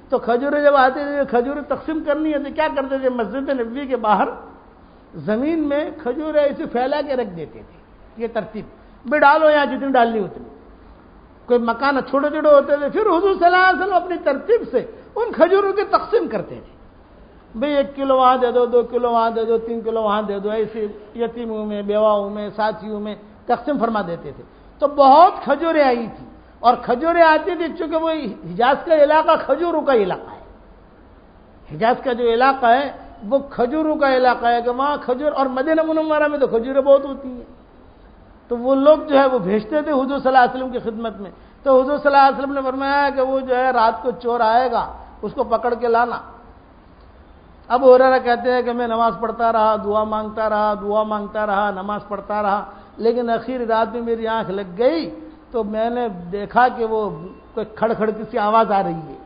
تو کھجوریں جب آتی تھی کھجوریں تقسیم کرنی ہے تو کیا کرتے تھے؟ مسجد نبوی کے باہر زمین میں کھجوریں ایسے پھیلا کے رکھ دیتے تھے، یہ ترتیب بھی ڈالو یہاں جتنی ڈالنی اتنی، کوئی مکان چھوٹے چھوٹے ہوتے تھے، پھر حضور صلی اللہ علیہ وسلم اپنی ترتیب سے ان کھجوروں کی تقسیم کرتے تھے۔ بھئی 1 کلو وہاں دے دو، 2 کلو وہاں دے دو، 3 کلو وہاں دے دو، ایسے یتیموں میں، بیواؤں میں، ساتھیوں میں تقسیم فرما دیتے تھے۔ تو بہت کھجوریں آئی تھی، اور کھجوریں آتی تھی چونکہ وہ حجاز کا علاقہ کھجوروں کا علاقہ ہے۔ حجاز کا جو علاقہ ہے وہ کھجوروں کا علاقہ ہے، کہ وہاں کھجور، اور مدینہ منورہ میں تو کھجوریں بہت ہوتی ہیں۔ تو وہ لوگ جو ہے وہ بھیجتے تھے حضور صلی اللہ علیہ وسلم کی خدمت میں۔ تو حضور صلی اللہ علیہ وسلم نے فرمایا کہ وہ جو ہے رات کو چور آئے گا، اس کو پکڑ کے لانا۔ اب ہریرہ کہتے ہیں کہ میں نماز پڑھتا رہا، دعا مانگتا رہا، نماز پڑھتا رہا، لیکن آخری رات میں میری آنکھ لگ گئی تو میں نے دیکھا کہ وہ کوئی کھڑ کی آواز آ رہی ہے۔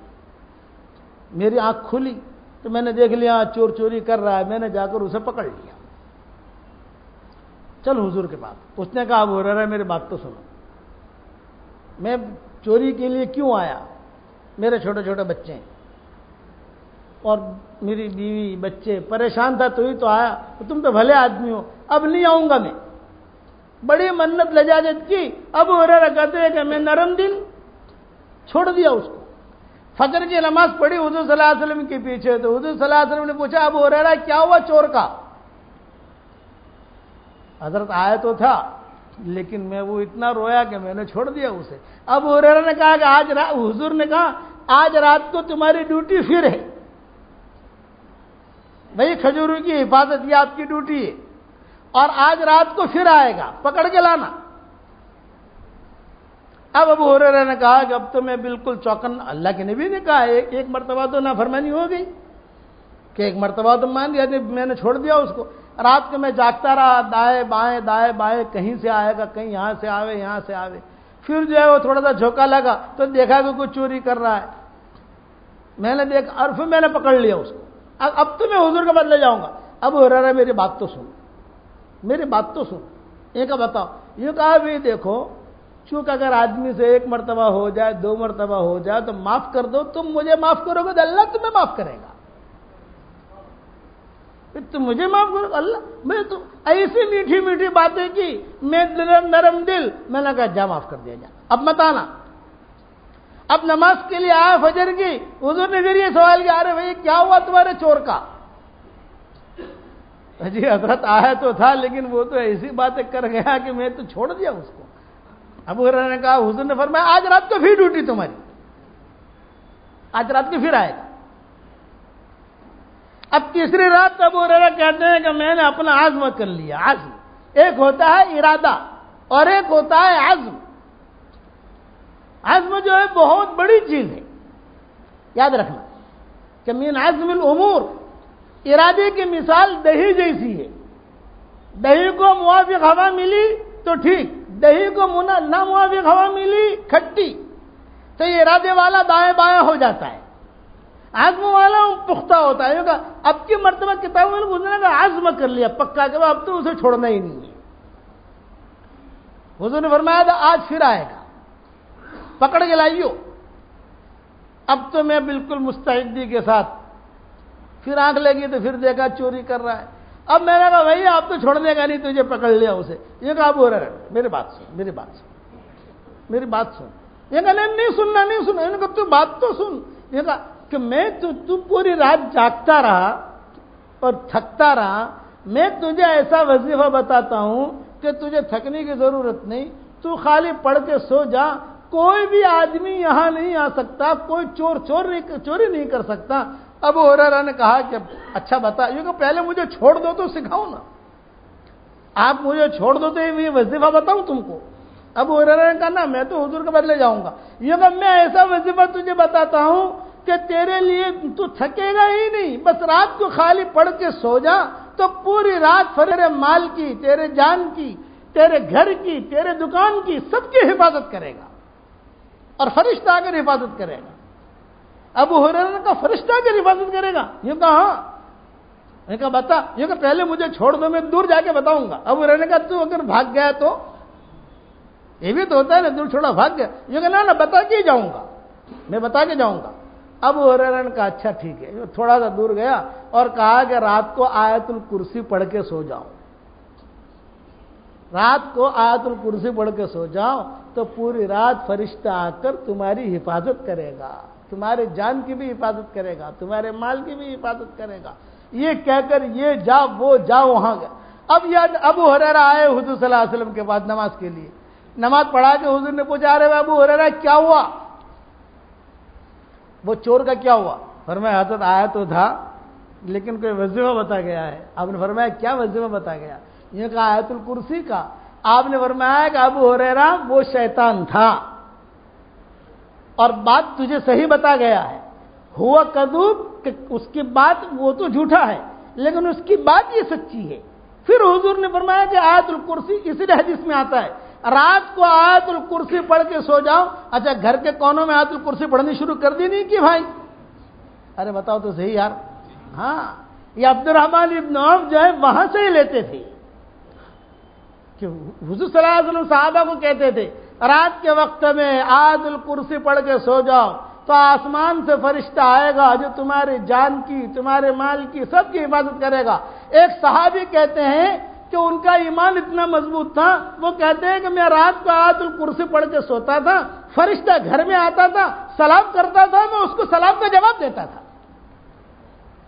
میری آنکھ کھلی تو میں نے دیکھ لیا چور چوری کر رہا ہے، میں نے جا کر اسے پکڑ لیا۔ چل حضور کے پاس، اس نے کہا ابو ہریرہ میری بات تو سنو، میں چوری کے لیے کیوں آیا؟ میرے چھوٹے چھوٹے بچے ہیں اور میری بیوی بچے، پریشان تھا تو ہی تو آیا، تم تو بھلے آدمی ہو، اب نہیں آؤں گا میں۔ بڑی منت لجاجت کی۔ ابو ہریرہ کہتے ہیں کہ میں نرم دل چھوڑ دیا اس کو۔ فجر کی نماز پڑھی حضور صلی اللہ علیہ وسلم کے پیچھے، تو حضور صلی اللہ علیہ وسلم نے پوچھا ابو ہریرہ کیا ہوا چور کا؟ حضرت آیا تو تھا لیکن میں وہ اتنا رویا کہ میں نے چھوڑ دیا اسے۔ ابو ہریرہ نے کہا کہ حضور نے کہا آج رات کو تمہاری ڈیوٹی پھر ہے، بھئی کھجوروں کی حفاظت یہ آپ کی ڈیوٹی ہے، اور آج رات کو پھر آئے گا، پکڑ کے لانا۔ اب ابو ہریرہ نے کہا کہ اب تو میں بالکل چوکن، اللہ کے نبی نے کہا ایک مرتبہ تو نافرمانی ہو گئی، کہ ایک مرتبہ تو مان لیا، میں نے چھوڑ دیا اس کو۔ رات کو میں جاگتا رہا، دائیں بائیں، کہیں سے آئے گا، کہیں یہاں سے آوے۔ پھر جو ہے وہ تھوڑا سا جھوکا لگا تو دیکھا کہ کوئی چوری کر رہا ہے، میں نے دیکھا اور پھر میں نے پکڑ لیا اس کو۔ اب تو میں حضور کے بدلے جاؤں گا۔ ابو ہریرہ میری بات تو سن، یہ کہ بتاؤ، یہ کہا بھی دیکھو، چونکہ اگر آدمی سے 1 مرتبہ ہو جائے، 2 مرتبہ ہو جائے تو معاف کر دو، تم مجھے معاف کرو گے تو اللہ تمہیں معاف کرے گا۔ تم مجھے معاف کرو اللہ، میں تو ایسی میٹھی میٹھی باتیں کی، میں نرم دل، میں نے کہا جا معاف کر دیا جا، اب مت آنا۔ اب نماز کے لیے آیا فجر کی، حضور نے پھر یہ سوال کیا ارے بھائی کیا ہوا تمہارے چور کا؟ جی حضرت آیا تو تھا لیکن وہ تو ایسی باتیں کر گیا کہ میں تو چھوڑ دیا اس کو۔ ابو ہریرہ نے کہا، حضور نے فرمایا آج رات کو پھر ڈیوٹی تمہاری، آج رات کو پھر آئے گا۔ اب تیسری رات ابو ہریرہ کہتے ہیں کہ میں نے اپنا عزم کر لیا۔ عزم ایک ہوتا ہے ارادہ اور ایک ہوتا ہے عزم۔ عزم جو ہے بہت بڑی چیز ہے، یاد رکھنا کہ من عزم الامور، ارادے کی مثال دہی جیسی ہے۔ دہی کو موافق ہوا ملی تو ٹھیک، دہی کو نہ موافق ہوا ملی کھٹی، تو یہ ارادے والا دائیں بائیں ہو جاتا ہے، عزم والا پختہ ہوتا ہے۔ اب کی مرتبہ کتاب میں گزرنے کا عزم کر لیا پکا کہ اب تو اسے چھوڑنا ہی نہیں ہے۔ حضور نے فرمایا تھا آج پھر آئے گا، پکڑ کے لائیو۔ اب تو میں بالکل مستعدی کے ساتھ، پھر آنکھ لگی تو پھر دیکھا چوری کر رہا ہے۔ اب میں نے کہا بھائی آپ تو چھوڑنے کا نہیں، تجھے پکڑ لیا اسے۔ یہ کہا ابو ہریرہ میری بات سن۔ یہ کہا نہیں سننا، یہ کہا تو بات تو سن۔ یہ کہا کہ میں تو پوری رات جاگتا رہا اور تھکتا رہا، میں تجھے ایسا وظیفہ بتاتا ہوں کہ تجھے تھکنے کی ضرورت نہیں، تو خالی پڑھ کے سو جا، کوئی بھی آدمی یہاں نہیں آ سکتا، کوئی چوری نہیں کر سکتا۔ ابو ہریرہ نے کہا کہ اچھا بتا، یہ کہ پہلے مجھے چھوڑ دو تو سکھاؤ نا، آپ مجھے چھوڑ دو تو یہ وظیفہ بتاؤں تم کو۔ ابو ہریرہ نے کہا نا میں تو حضور کے بدلے جاؤں گا، یہ کہ میں ایسا وظیفہ تجھے بتاتا ہوں کہ تیرے لیے تو تھکے گا ہی نہیں، بس رات کو خالی پڑھ کے سو جا تو پوری رات تیرے مال کی، تیرے جان کی، تیرے گھر کی، تیرے دکان کی، سب کی حفاظت کرے گا، اور فرشتہ آ کر حفاظت کرے گا۔ ابو ہریرہ نے کہا فرشتہ آ کر حفاظت کرے گا؟ یہ کہا ہاں۔ میں کہا بتا، یہ کہ پہلے مجھے چھوڑ دو، میں دور جا کے بتاؤں گا۔ ابو ہریرہ نے کہا تو اگر بھاگ گیا تو یہ بھی تو ہوتا ہے نا، دور چھوڑا بھاگ گیا، یہ کہ نا بتا کے جاؤں گا، میں بتا کے جاؤں گا۔ ابو ہریرہ نے کہا اچھا ٹھیک ہے، تھوڑا سا دور گیا اور کہا کہ رات کو آیت الکرسی پڑھ کے سو جاؤ، رات کو آیت الکرسی پڑھ کے سو جاؤ تو پوری رات فرشتہ آ کر تمہاری حفاظت کرے گا۔ تمہارے جان کی بھی حفاظت کرے گا، تمہارے مال کی بھی حفاظت کرے گا، یہ کہہ کر یہ جا وہ جا وہاں گیا۔ اب یاد ابو ہریرہ آئے حضور صلی اللہ علیہ وسلم کے بعد نماز کے لیے، نماز پڑھا کے حضور نے پوچھا ارے ابو ہریرہ کیا ہوا، وہ چور کا کیا ہوا؟ فرمایا حضرت آیا تو تھا لیکن کوئی وظیفہ بتا گیا ہے۔ آپ نے فرمایا کیا وظیفہ بتا گیا؟ یہ کہا آیت الکرسی کا۔ آپ نے فرمایا کہ ابو ہریرہ وہ شیطان تھا اور بات تجھے صحیح بتا گیا ہے، ہوا کذوب کہ اس کی بات وہ تو جھوٹا ہے لیکن اس کی بات یہ سچی ہے۔ پھر حضور نے فرمایا کہ آیت الکرسی اسی حدیث میں آتا ہے رات کو آیت الکرسی پڑھ کے سو جاؤ۔ اچھا گھر کے کونوں میں آیت الکرسی پڑھنی شروع کر دی نہیں کہ بھائی؟ ارے بتاؤ تو صحیح یار۔ ہاں یہ عبد الرحمن ابن عوف جو ہے وہاں سے ہی لیتے تھے کہ حضور صلی اللہ علیہ وسلم صحابہ کو کہتے تھے رات کے وقت میں آیت الکرسی پڑھ کے سو جاؤ تو آسمان سے فرشتہ آئے گا جو تمہارے جان کی، تمہارے مال کی، سب کی حفاظت کرے گا۔ ایک صحابی کہتے ہیں کہ ان کا ایمان اتنا مضبوط تھا، وہ کہتے ہیں کہ میں رات کو آیت الکرسی پڑھ کے سوتا تھا، فرشتہ گھر میں آتا تھا، سلام کرتا تھا، میں اس کو سلام کا جواب دیتا تھا۔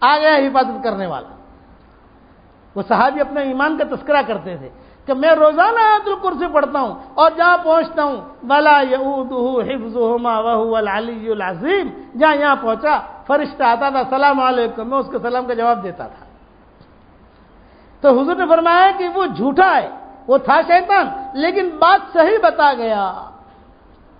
آ گیا حفاظت کرنے والا۔ وہ صحابی اپنے ایمان کا تذکرہ کرتے تھے کہ میں روزانہ آیت الکرسی پڑھتا ہوں اور جہاں پہنچتا ہوں ولا یؤودہ حفظہما وہو العلی العظیم، جہاں یہاں پہنچا فرشتہ آتا تھا السلام علیکم، میں اس کے سلام کا جواب دیتا تھا۔ تو حضور نے فرمایا کہ وہ جھوٹا ہے، وہ تھا شیطان لیکن بات صحیح بتا گیا۔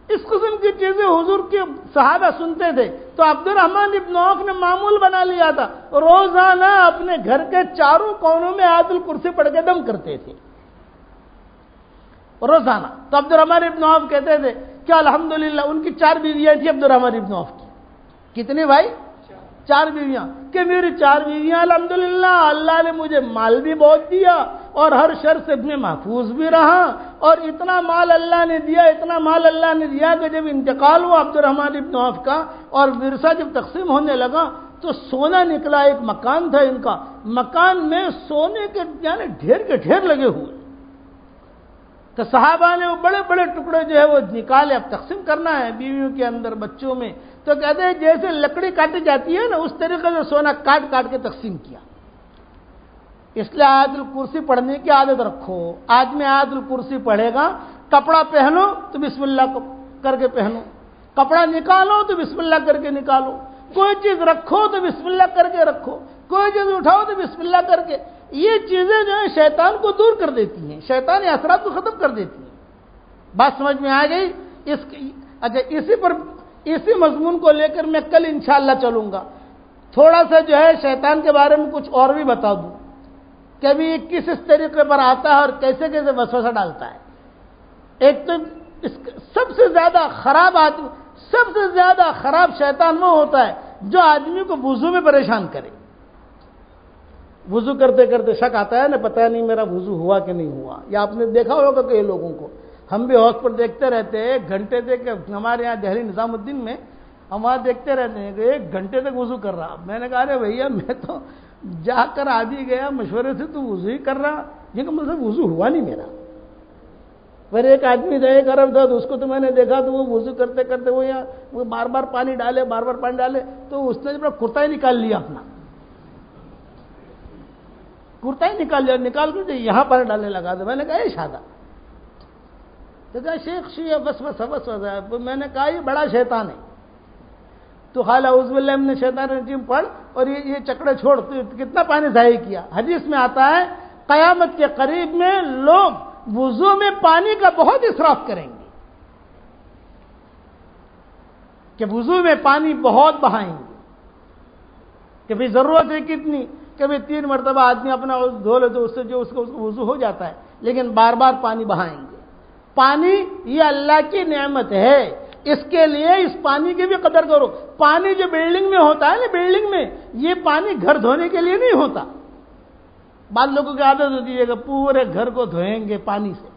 اس قسم کی چیزیں حضور کے صحابہ سنتے تھے تو عبد الرحمن ابن عوف نے معمول بنا لیا تھا روزانہ اپنے گھر کے چاروں کونوں میں آیت الکرسی پڑھ کے دم کرتے تھے روزانہ۔ تو عبد الرحمن ابن عوف کہتے تھے کہ الحمدللہ، ان کی 4 بیویاں تھیں عبد الرحمن ابن عوف کی۔ کتنی بھائی؟ 4 بیویاں، کہ میری 4 بیویاں الحمدللہ اللہ نے مجھے مال بھی بہت دیا اور ہر شر سے میں محفوظ بھی رہا، اور اتنا مال اللہ نے دیا، اتنا مال اللہ نے دیا کہ جب انتقال ہوا عبد الرحمن ابن عوف کا اور ورثہ جب تقسیم ہونے لگا تو سونا نکلا۔ ایک مکان تھا ان کا، مکان میں سونے کے یعنی ڈھیر کے ڈھیر لگے ہوئے۔ تو صحابہ نے وہ بڑے بڑے ٹکڑے جو ہے وہ نکالے، اب تقسیم کرنا ہے بیویوں کے اندر، بچوں میں، تو کہتے ہیں جیسے لکڑی کاٹی جاتی ہے نا اس طریقے سے سونا کاٹ کاٹ کے تقسیم کیا۔ اس لیے آیت الکرسی پڑھنے کی عادت رکھو۔ آدمی آیت الکرسی پڑھے گا، کپڑا پہنو تو بسم اللہ کر کے پہنو، کپڑا نکالو تو بسم اللہ کر کے نکالو، کوئی چیز رکھو تو بسم اللہ کر کے رکھو، کوئی چیز اٹھاؤ تو بسم اللہ کر کے۔ یہ چیزیں جو ہیں شیطان کو دور کر دیتی ہیں، شیطانی اثرات کو ختم کر دیتی ہیں۔ بات سمجھ میں آ گئی؟ اچھا اسی مضمون کو لے کر میں کل انشاءاللہ چلوں گا۔ تھوڑا سا جو ہے شیطان کے بارے میں کچھ اور بھی بتا دوں کہ ابھی یہ کس طریقے پر آتا ہے اور کیسے کیسے وسوسہ ڈالتا ہے۔ ایک تو سب سے زیادہ خراب آدمی، سب سے زیادہ خراب شیطان وہ ہوتا ہے جو آدمی کو وضو میں پریشان کرے۔ وضو کرتے کرتے شک آتا ہے نا، پتہ نہیں میرا وضو ہوا کہ نہیں ہوا۔ یا آپ نے دیکھا ہوگا کئی لوگوں کو، ہم بھی ہاؤس پر دیکھتے رہتے ہیں، 1 گھنٹے تک ہمارے یہاں دہلی نظام الدین میں ہم وہاں دیکھتے رہتے ہیں کہ 1 گھنٹے تک وضو کر رہا۔ میں نے کہا ارے بھیا میں تو جا کر آدھی گیا مشورے سے، تو وضو ہی کر رہا، یہ کہ مطلب وضو ہوا نہیں میرا۔ پھر ایک آدمی تھا، 1 عرب تھا، تو اس کو تو میں نے دیکھا تو وہ وضو کرتے کرتے وہ بار بار پانی ڈالے، بار بار پانی ڈالے، تو اس نے جب کرتا ہی نکال لیا، اپنا کرتا ہی نکال لیا، نکال کر یہاں پانی ڈالنے لگا۔ تو میں نے کہا یہ شادہ، تو کہا شیخ شیعہ بس میں نے کہا یہ بڑا شیطان ہے۔ تو خال اعوذ باللہ من الشیطان الرجیم پڑھ اور یہ چکڑے چھوڑ، کتنا پانی ضائع کیا۔ حدیث میں آتا ہے قیامت کے قریب میں لوگ وضو میں پانی کا بہت اسراف کریں گے، کہ وضو میں پانی بہت بہائیں گے، کہ بھئی ضرورت ہے کتنی، کہ بھئی 3 مرتبہ آدمی اپنا دھو لے تو اس سے جو اس کو وضو ہو جاتا ہے، لیکن بار بار پانی بہائیں گے۔ پانی یہ اللہ کی نعمت ہے، اس کے لیے اس پانی کی بھی قدر کرو۔ پانی جو بلڈنگ میں ہوتا ہے نا، بلڈنگ میں یہ پانی گھر دھونے کے لیے نہیں ہوتا۔ بعض لوگوں کی عادت ہوتی ہے کہ پورے گھر کو دھوئیں گے پانی سے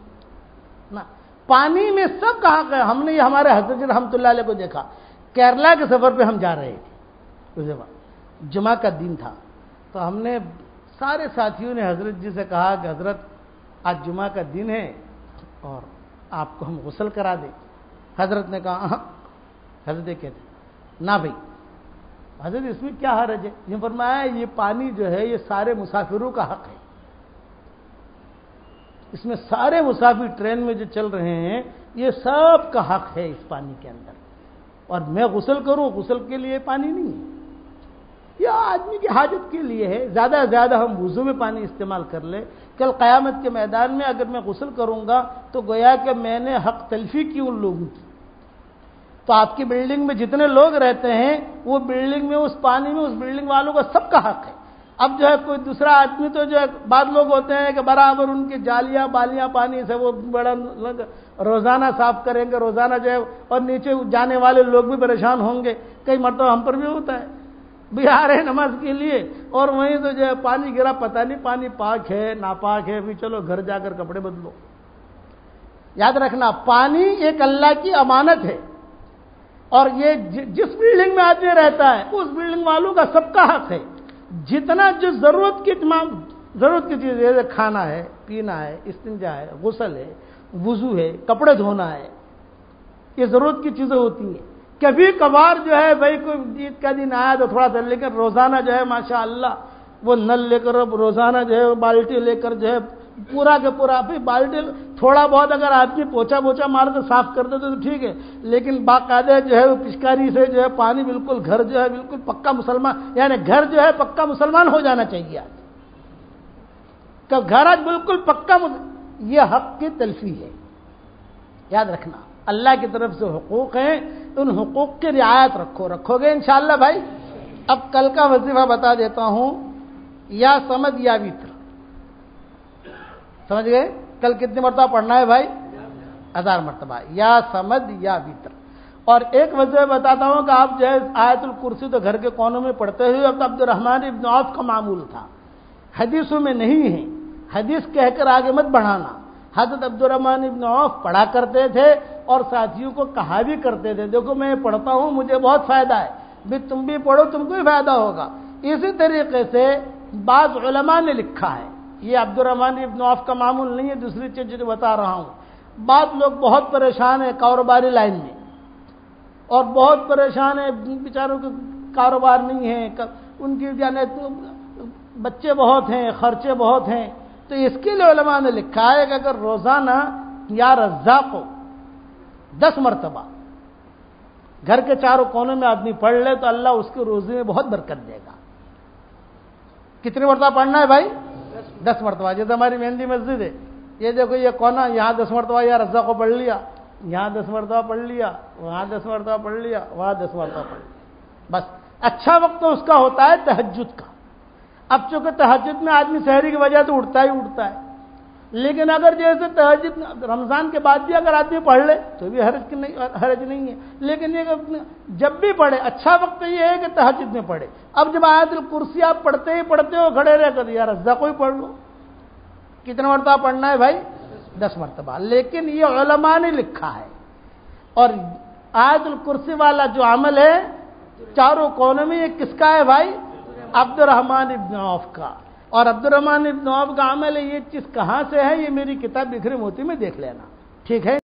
نا، پانی میں سب کہاں گئے۔ ہم نے یہ ہمارے حضرت جی رحمۃ اللہ علیہ کو دیکھا، کیرلا کے سفر پہ ہم جا رہے تھے، جمعہ کا دن تھا، تو ہم نے سارے ساتھیوں نے حضرت جی سے کہا کہ حضرت آج جمعہ کا دن ہے اور آپ کو ہم غسل کرا دیں۔ حضرت نے کہا حضرت کہتے نہ بھائی حضرت اس میں کیا حرج ہے؟ یہ فرمایا یہ پانی جو ہے یہ سارے مسافروں کا حق ہے، اس میں سارے مسافر ٹرین میں جو چل رہے ہیں یہ سب کا حق ہے اس پانی کے اندر، اور میں غسل کروں، غسل کے لیے پانی نہیں ہے، یہ آدمی کی حاجت کے لیے ہے، زیادہ سے زیادہ ہم وضو میں پانی استعمال کر لیں۔ کل قیامت کے میدان میں اگر میں غسل کروں گا تو گویا کہ میں نے حق تلفی کی ان لوگوں کی، تو آپ کی بلڈنگ میں جتنے لوگ رہتے ہیں وہ بلڈنگ میں اس پانی میں اس بلڈنگ والوں کا سب کا حق ہے۔ اب جو ہے کوئی دوسرا آدمی تو جو ہے بعض لوگ ہوتے ہیں کہ برابر ان کی جالیاں بالیاں پانی سے وہ بڑا روزانہ صاف کریں گے، روزانہ جو ہے، اور نیچے جانے والے لوگ بھی پریشان ہوں گے، کئی مرتبہ ہم پر بھی ہوتا ہے، بھی آ رہے نماز کے لیے اور وہیں تو جو ہے پانی گرا، پتہ نہیں پانی پاک ہے ناپاک ہے، بھی چلو گھر جا کر کپڑے بدلو۔ یاد رکھنا پانی ایک اللہ کی امانت ہے، اور یہ جس بلڈنگ میں آدمی رہتا ہے اس بلڈنگ والوں کا سب کا حق ہے، جتنا جو ضرورت کی تمام ضرورت کی چیز ہے، کھانا ہے، پینا ہے، استنجا ہے، غسل ہے، وضو ہے، کپڑے دھونا ہے، یہ ضرورت کی چیزیں ہوتی ہیں۔ کبھی کبھار جو ہے بھائی کوئی عید کا دن آیا تو تھوڑا سا، لیکن روزانہ جو ہے ماشاءاللہ وہ نل لے کر روزانہ جو ہے بالٹی لے کر جو ہے پورا کے پورا، پھر بالٹی تھوڑا بہت اگر آدمی پوچھا پوچھا مار تو صاف کر دے تو ٹھیک ہے، لیکن باقاعدہ جو ہے وہ پچکاری سے جو ہے پانی بالکل گھر جو ہے بالکل پکا مسلمان، یعنی گھر جو ہے پکا مسلمان ہو جانا چاہیے کہ گھر آج بالکل پکا یہ حق کی تلفی ہے۔ یاد رکھنا اللہ کی طرف سے حقوق ہیں، ان حقوق کی رعایت رکھو گے انشاءاللہ بھائی۔ اب کل کا وظیفہ بتا دیتا ہوں، یا سمد یا وتر، سمجھ گئے؟ کل کتنی مرتبہ پڑھنا ہے بھائی؟ 1000 مرتبہ، یا سمد یا وتر۔ اور ایک وظیفہ بتاتا ہوں کہ آپ جو ہے آیت الکرسی تو گھر کے کونوں میں پڑھتے ہوئے، اب عبد الرحمن ابن عوف کا معمول تھا، حدیثوں میں نہیں ہے، حدیث کہہ کر آگے مت بڑھانا۔ حضرت عبد الرحمن ابن عوف پڑھا کرتے تھے اور ساتھیوں کو کہا بھی کرتے تھے، دیکھو میں پڑھتا ہوں مجھے بہت فائدہ ہے، بھی تم بھی پڑھو تم کو بھی فائدہ ہوگا۔ اسی طریقے سے بعض علماء نے لکھا ہے، یہ عبد الرحمن ابن عوف کا معمول نہیں ہے، دوسری چیز جو بتا رہا ہوں، بعض لوگ بہت پریشان ہیں کاروباری لائن میں، اور بہت پریشان ہیں بیچاروں کے کاروبار نہیں ہے، ان کی یعنی بچے بہت ہیں، خرچے بہت ہیں، تو اس کے لیے علماء نے لکھا ہے کہ اگر روزانہ یا رزاق کو 10 مرتبہ گھر کے چاروں کونے میں آدمی پڑھ لے تو اللہ اس کے روزی میں بہت برکت دے گا۔ کتنی مرتبہ پڑھنا ہے بھائی؟ 10 مرتبہ۔ جیسے ہماری مہندی مسجد ہے، یہ دیکھو یہ کونا، یہاں 10 مرتبہ یا رزاق کو پڑھ لیا، یہاں 10 مرتبہ پڑھ لیا، وہاں 10 مرتبہ پڑھ لیا، وہاں 10 مرتبہ پڑھ لیا، بس۔ اچھا وقت تو اس کا ہوتا ہے تہجد کا۔ اب چونکہ تہجد میں آدمی سحری کی وجہ تو اٹھتا ہی اٹھتا ہے، لیکن اگر جیسے تہجد رمضان کے بعد بھی اگر آدمی پڑھ لے تو بھی حرج نہیں ہے، لیکن یہ جب بھی پڑھے اچھا وقت یہ ہے کہ تہجد میں پڑھے۔ اب جب آیت الکرسی آپ پڑھتے ہو کھڑے رہ کر یا رزاق کو ہی پڑھ لو، کتنا مرتبہ پڑھنا ہے بھائی؟ 10 مرتبہ۔ لیکن یہ علماء نے لکھا ہے، اور آیت الکرسی والا جو عمل ہے چاروں کونوں میں، یہ کس کا ہے بھائی؟ عبد الرحمن ابن عوف کا۔ اور عبد الرحمن ابن عوف کا عمل ہے، یہ چیز کہاں سے ہے یہ میری کتاب بکھری موتی میں دیکھ لینا، ٹھیک ہے؟